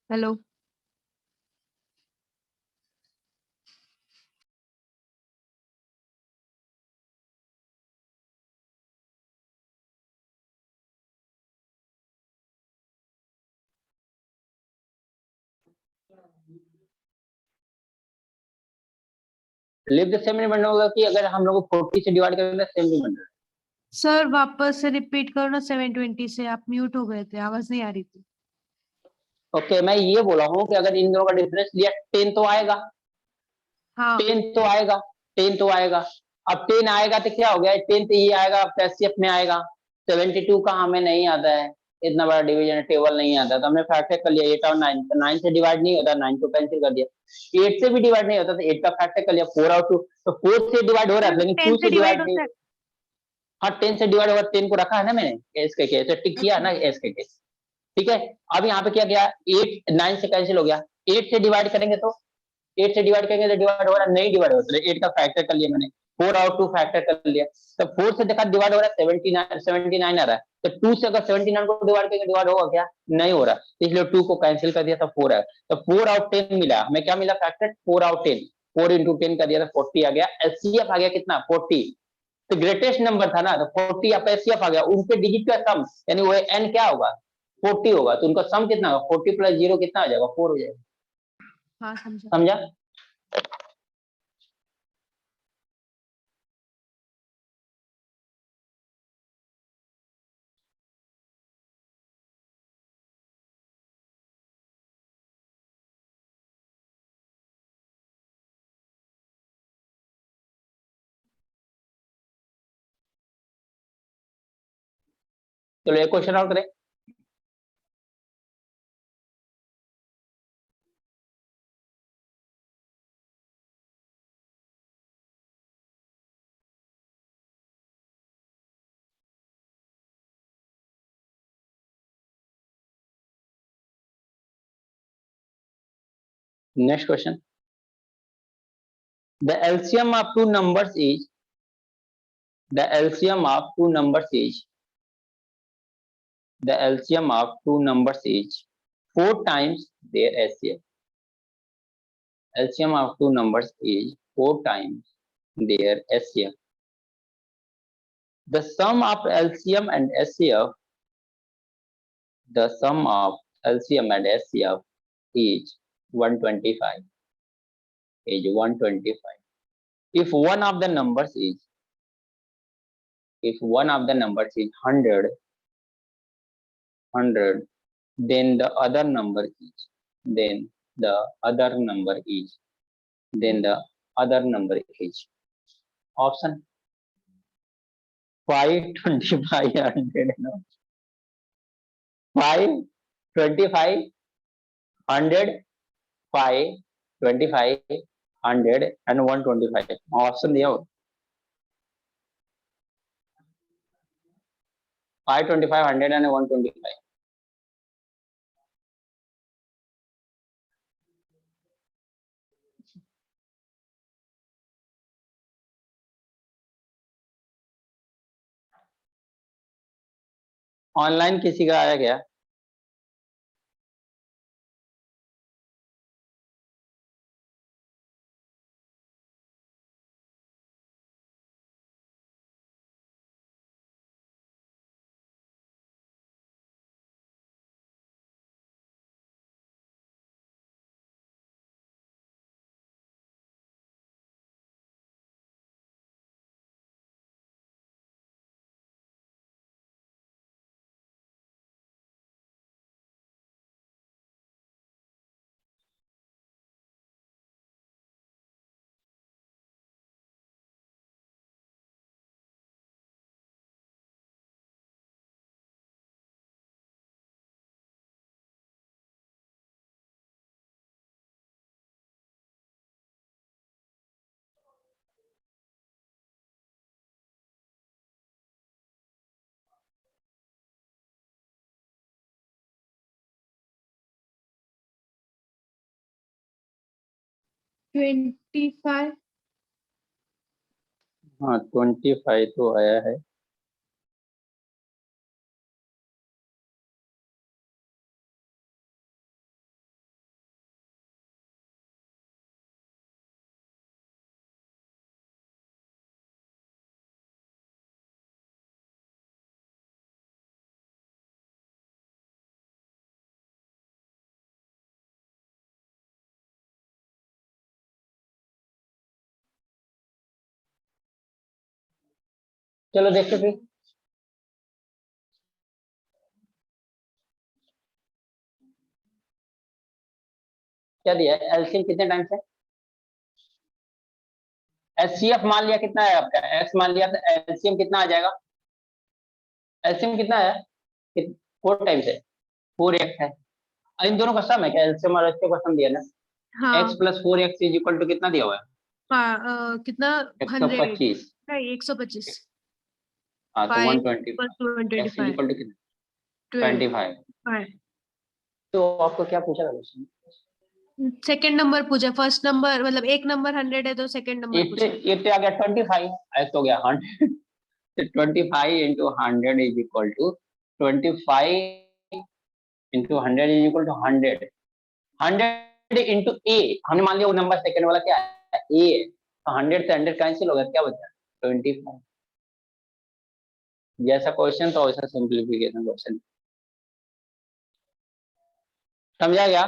हेलो। लिव द सेम बन होगा कि अगर हम लोग को 40 से डिवाइड करेंगे सेम भी बन रहा है। सर वापस से रिपीट करो ना 720 से, आप म्यूट हो गए थे, आवाज नहीं आ रही थी। ओके मैं ये बोला हूँ कि अगर इन दोनों का डिफरेंस लिया 10 तो आएगा। हाँ 10 तो आएगा, 10 तो आएगा। अब 10 आएगा तो क्या हो गया, 10 तो ये आएगा, एचसीएफ में आएगा। 72 का हमें नहीं आता है, इतना बड़ा डिवीजन टेबल नहीं आता, तो हमने फैक्टर कर लिया 8 और 9। 9 से डिवाइड नहीं होता, 9 को कैंसिल कर दिया। 8 से भी डिवाइड नहीं होता, तो 8 का फैक्टर कर लिया। 4 और 2, तो 4 से डिवाइड हो रहा है, लेकिन 2 10 से से डिवाइड डिवाइड नहीं। होता है। हाँ 10 से डिवाइड होगा, 10 को रखा है ना मैंने एस के ऐसे टिक किया ना एस के। ठीक है, अब यहाँ पे क्या गया, 8 9 से कैंसिल हो गया। 8 से डिवाइड करेंगे तो 8 से डिवाइड करेंगे तो डिवाइड हो रहा है, नहीं डिवाइड हो रहा है, 8 का फैक्टर कर लिया मैंने। 4 और 2 फैक्टर कर लिया, तो 4 से देखा डिवाइड हो रहा है, 79 आ रहा है। तो 2 से अगर 79 को डिवाइड करेंगे डिवाइड होगा क्या, नहीं हो रहा, इसलिए 2 को कैंसिल कर दिया, तो 4 है। तो 4 आउट 10 मिला हमें, क्या मिला फैक्टर, 4 आउट 10। 4 इंटू 10 कर दिया तो 40 आ गया। एचसीएफ आ गया कितना, 40। तो ग्रेटेस्ट नंबर था ना, तो 40 आपका एचसीएफ आ गया। उनके डिजिट का सम यानी वो एन क्या होगा, 40 होगा, तो उनका सम कितना होगा, 40 प्लस 0 कितना आ जाएगा, 4 हो जाएगा। हाँ समझा। समझा। चलो एक क्वेश्चन और करें। Next question, the LCM of two numbers is the LCM of two numbers is the LCM of two numbers is 4 times their HCF. LCM of two numbers is 4 times their HCF. The sum of LCM and HCF, the sum of LCM and HCF is 125. Is 125. If one of the numbers is 100, then the other number is then the other number is then the other number is option 5 25 100 5 25 100 5 25 100 and 125 option दिया हो 5 25 100 and 125। Online किसी का आया क्या, twenty 25 हाँ 25 तो आया है। चलो देखते फिर। क्या दिया है एलसीएम कितने टाइम्स है? एचसीएफ मान लिया कितना है आपका, एक्स मान लिया तो एलसीएम कितना आ जाएगा? एलसीएम कितना है? 4 टाइम्स है, 4x है। इन दोनों का सम है क्या? एलसीएम और एचसीएफ का सम दिया ना। हाँ x + 4x is equal to कितना दिया हुआ है? कितना 100 125। नहीं 125 हाँ तो 120 plus 125 x is equal to कितना? 25। तो आपको क्या पूछा था क्वेश्चन? सेकंड नंबर पूछा, फर्स्ट नंबर मतलब एक नंबर 100 है तो सेकंड नंबर पूछा। ये आ गया 25, x हो गया 100। तो 25 into 100 is equal to 25 into 100 is equal to 100। 100 into a, हमने मान लिया वो नंबर सेकंड वाला क्या है, a है। तो 100 से 100 कैंसिल हो गया, क्या बचा? 25। जैसा क्वेश्चन तो वैसा सिंप्लीफिकेशन क्वेश्चन। समझा गया?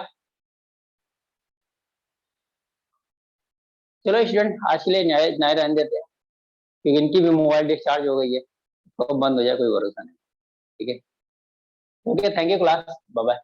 चलो स्टूडेंट आज के लिए नए रहने देते हैं, क्योंकि इनकी भी मोबाइल डिस्चार्ज हो गई है, तो बंद हो जाए कोई भरोसा नहीं। ठीक है, okay, thank you class, bye bye.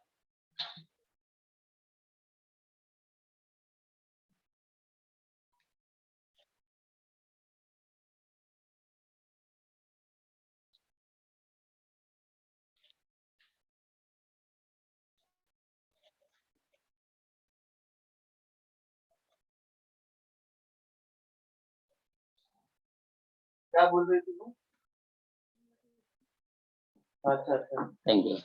क्या बोल रही थी वो? अच्छा अच्छा, thank you,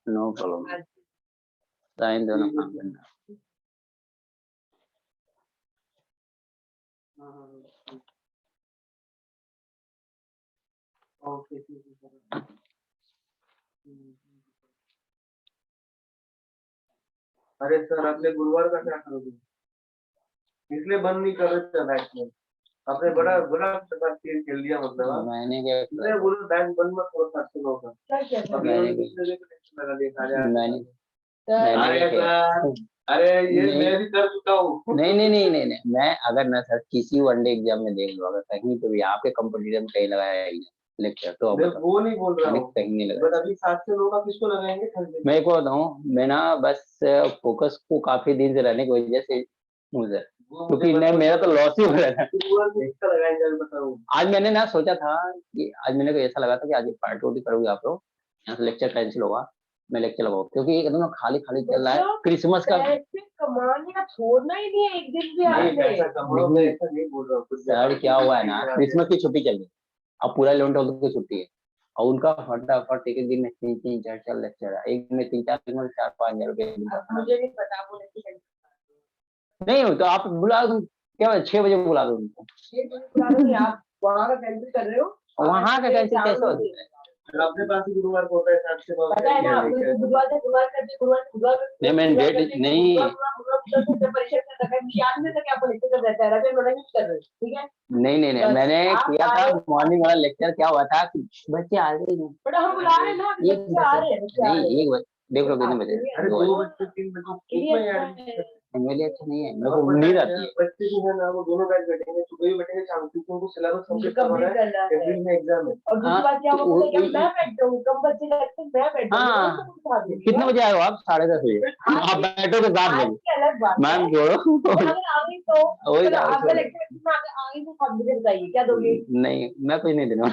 no problem, sign दोनों काम करना। ओके ठीक है सर। अरे सर अगले गुरुवार का क्या करोगे? इसलिए बंद नहीं कर रहे थे बैंक में, आपने बड़ा बड़ा प्रकार खेल खेल दिया मतलब। मैंने क्या इसलिए बोलो बैंक बंद मत करो 700 का। मैंने लगा दिया सारे। मैंने अरे सर, अरे ये मैं भी कर चुका हूँ। नहीं, मैं अगर ना सर किसी वनडे एग्जाम में देख लो, अगर कहीं पे भी आपके कंपटीशन में कहीं लगाया है लेक्चर, तो मैं वो नहीं बोल रहा मैंने हूँ, कहीं नहीं लगाया। बट अभी 700 लोगों का किसको लगाएंगे Thursday? मैं को बताऊँ, मैं ना बस फोकस को काफी दिन से रहने की वजह से हूँ सर, क्योंकि नहीं मेरा तो लॉस ही हो रहा था। किसका लगाएंगे अभी बताओ। आज मैंने ना सोचा था कि आज मैंने को ऐसा लगा था कि आज पार्टी वार्टी करोगे आप लोग, यहाँ से लेक्चर कैंसिल होगा, मैं लेक्चर लगाऊँ, क्योंकि एकदम खाली खाली चल रहा है क्रिसमस का। कमाना छोड़ना ही नहीं है एक दिन भी नहीं, आपने। पैसा कमाओ, मैं ऐसा नहीं बोल रहा हूँ कुछ। सर क्या हुआ है ना, क्रिसमस की छुट्टी चल रही है, अब पूरा लोन की छुट्टी है, और उनका फटाफट एक दिन में 3-3 4-4 लेक्चर है, एक दिन में 3-4 दिन में 4-5 हजार रुपए। मुझे नहीं पता वो नहीं नहीं हो तो आप बुला दो, क्या 6 बजे बुला दो उनको। आप वहाँ का कैंसिल कर रहे हो। वहाँ का कैंसिल कैसे हो सकता है? अपने पास ही गुरुवार को होता है 700 का। पता है ना, आपने बुधवार से बुधवार करते गुरुवार नहीं मैंने डेट नहीं, परिषद में रखा है, याद में तक आपको लेक्चर कर देता है रवि मैडम यूज कर रहे हो, ठीक है। नहीं मैंने किया था मॉर्निंग वाला लेक्चर, क्या हुआ था कि बच्चे आ रहे हैं, बट हम बुला रहे हैं ना, बच्चे आ रहे हैं, नहीं एक देख लो कितने बजे, अरे 2 बजे 3 बजे मेरे लिए अच्छा नहीं है, मेरे को नींद आती है। बच्चे जो है ना वो दोनों बैच बैठेंगे, सुबह भी बैठेंगे शाम को, क्योंकि उनको सिलेबस कंप्लीट कंप्लीट करना करना है, है। एप्रिल में एग्जाम है। और दूसरी बात क्या होगा पता है क्या, मैं बैठता हूँ, कम बच्चे लगते हैं, मैं बैठता हूँ। हाँ कितने बजे आए हो आप? 10:30 बजे आप बैठोगे 7 बजे, अलग बात है। मैम जोड़ो अगर आ गई तो वही अगर आपका लेक्चर में आ गई तो 7 बजे बताइए क्या दोगे। नहीं मैं कुछ नहीं देना।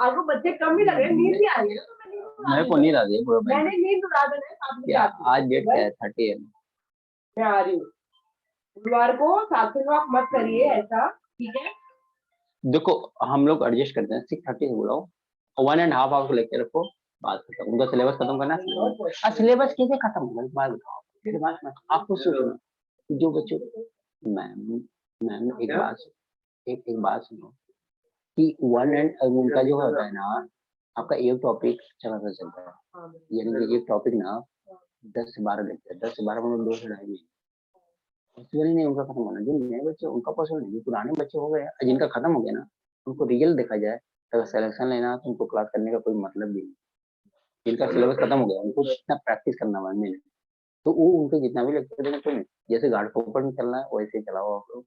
आपको बच्चे कम ही लग रहे हैं, नींद भी आ रही है ना, तो मैं नींद उड़ा मेरे को दूंगी। नींद आती है पूरा। मैंने नींद उड़ा देना है 7 बजे क्या आके। आज डेट क्या है? 30 है। मैं आ रही हूँ गुरुवार को, 7 से 9 आप मत करिए ऐसा, ठीक है। देखो हम लोग एडजस्ट करते हैं, 6:30 से बुलाओ, 1.5 आवर को लेकर रखो, बात खत्म, उनका सिलेबस खत्म करना। सिलेबस कैसे खत्म होगा बात बताओ, फिर बात मत आप कुछ सोचो। जो बच्चों मैम मैम एक क्या? बात एक बात सुनो कि वन एंड उनका जो होता है ना, आपका एक टॉपिक अच्छा खासा चलता है, यानी कि एक टॉपिक ना 10 से 12 लेक्चर, 10 से 12 मतलब 2 से ढाई महीने पॉसिबल ही नहीं उनका खत्म होना। जो नए बच्चे उनका पॉसिबल नहीं, जो पुराने बच्चे हो गए जिनका खत्म हो गया ना, उनको रियल देखा जाए तो अगर सिलेक्शन लेना तो उनको क्लास करने का कोई मतलब भी नहीं। जिनका सिलेबस खत्म हो गया उनको जितना प्रैक्टिस करना है में तो वो उनको जितना भी लेक्चर देना कोई नहीं, जैसे गार्ड फोकट में चलना है वैसे ही चलाओ आप लोग।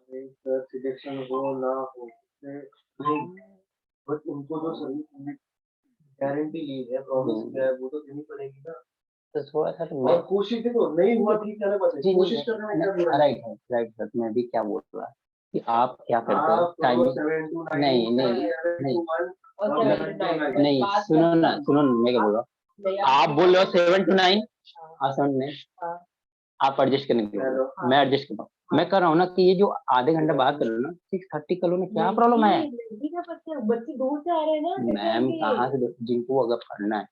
सर सिलेक्शन हो ना हो नहीं, बट उनको जो सर्विस गारंटी ली है, प्रॉमिस किया है, वो तो देनी पड़ेगी ना। तो थोड़ा सा तो और कोशिश देखो नहीं हुआ ठीक है ना, बस जी कोशिश करना है क्या बुरा है? राइट सर, मैं भी क्या बोल रहा कि आप क्या करते हो आप टाइमिंग 7 to 9 नहीं नहीं नहीं नहीं सुनो ना मैं क्या बोल रहा हूँ, आप बोल रहे हो 7 to 9 हाँ 7 नहीं आप एडजस्ट करने के लिए मैं एडजस्ट करता हूँ। मैं कर रहा हूँ ना कि ये जो आधे घंटे बाद कर लो ना 6:30 कर लो ना, क्या प्रॉब्लम है बच्चे दूर से आ रहे हैं ना, मैम? कहाँ से जिनको अगर पढ़ना है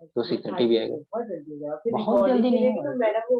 तो 6:30 भी आएगा, बहुत जल्दी बहुत जल्दी नहीं तो मैडम ने